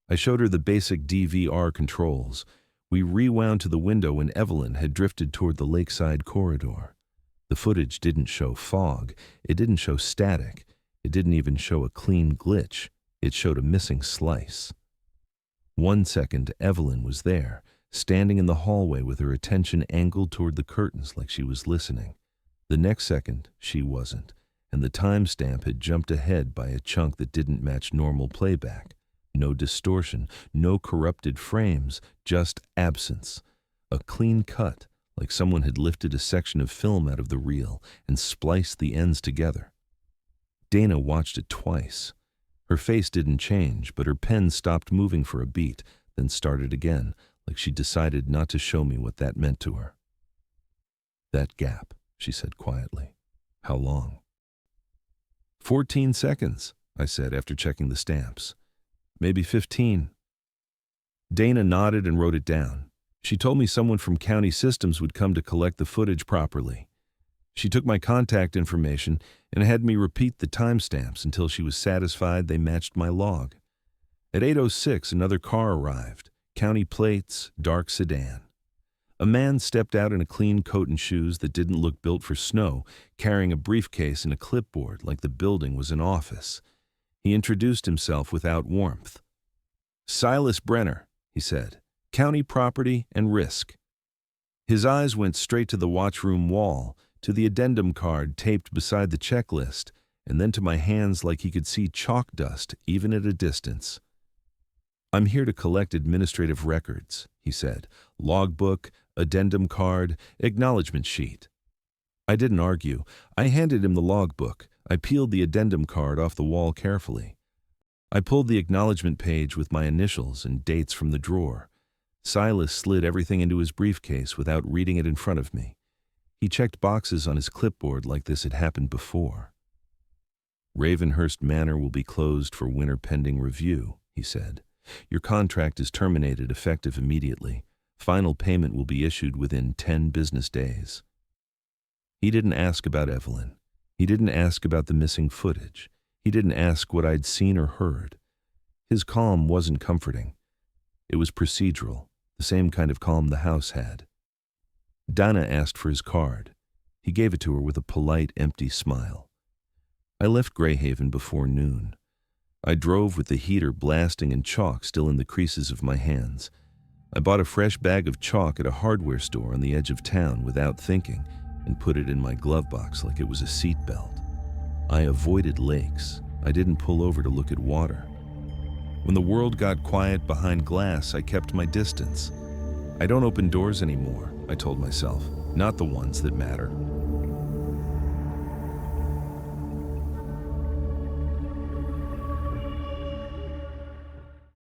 I showed her the basic DVR controls. We rewound to the window when Evelyn had drifted toward the lakeside corridor. The footage didn't show fog. It didn't show static. It didn't even show a clean glitch. It showed a missing slice. 1 second, Evelyn was there, standing in the hallway with her attention angled toward the curtains like she was listening. The next second, she wasn't, and the timestamp had jumped ahead by a chunk that didn't match normal playback. No distortion, no corrupted frames, just absence. A clean cut, like someone had lifted a section of film out of the reel and spliced the ends together. Dana watched it twice. Her face didn't change, but her pen stopped moving for a beat, then started again, like she decided not to show me what that meant to her. That gap, she said quietly. How long? 14 seconds, I said after checking the stamps. Maybe 15. Dana nodded and wrote it down. She told me someone from county systems would come to collect the footage properly. She took my contact information and had me repeat the timestamps until she was satisfied they matched my log. At 8:06, another car arrived. County plates, dark sedan. A man stepped out in a clean coat and shoes that didn't look built for snow, carrying a briefcase and a clipboard like the building was an office. He introduced himself without warmth. Silas Brenner, he said, county property and risk. His eyes went straight to the watchroom wall, to the addendum card taped beside the checklist, and then to my hands like he could see chalk dust even at a distance. I'm here to collect administrative records, he said. Logbook, addendum card, acknowledgement sheet. I didn't argue. I handed him the logbook. I peeled the addendum card off the wall carefully. I pulled the acknowledgement page with my initials and dates from the drawer. Silas slid everything into his briefcase without reading it in front of me. He checked boxes on his clipboard like this had happened before. Ravenhurst Manor will be closed for winter pending review, he said. Your contract is terminated effective immediately. Final payment will be issued within 10 business days. He didn't ask about Evelyn. He didn't ask about the missing footage. He didn't ask what I'd seen or heard. His calm wasn't comforting. It was procedural, the same kind of calm the house had. Dana asked for his card. He gave it to her with a polite, empty smile. I left Greyhaven before noon. I drove with the heater blasting and chalk still in the creases of my hands. I bought a fresh bag of chalk at a hardware store on the edge of town without thinking and put it in my glove box like it was a seat belt. I avoided lakes. I didn't pull over to look at water. When the world got quiet behind glass, I kept my distance. I don't open doors anymore, I told myself, not the ones that matter.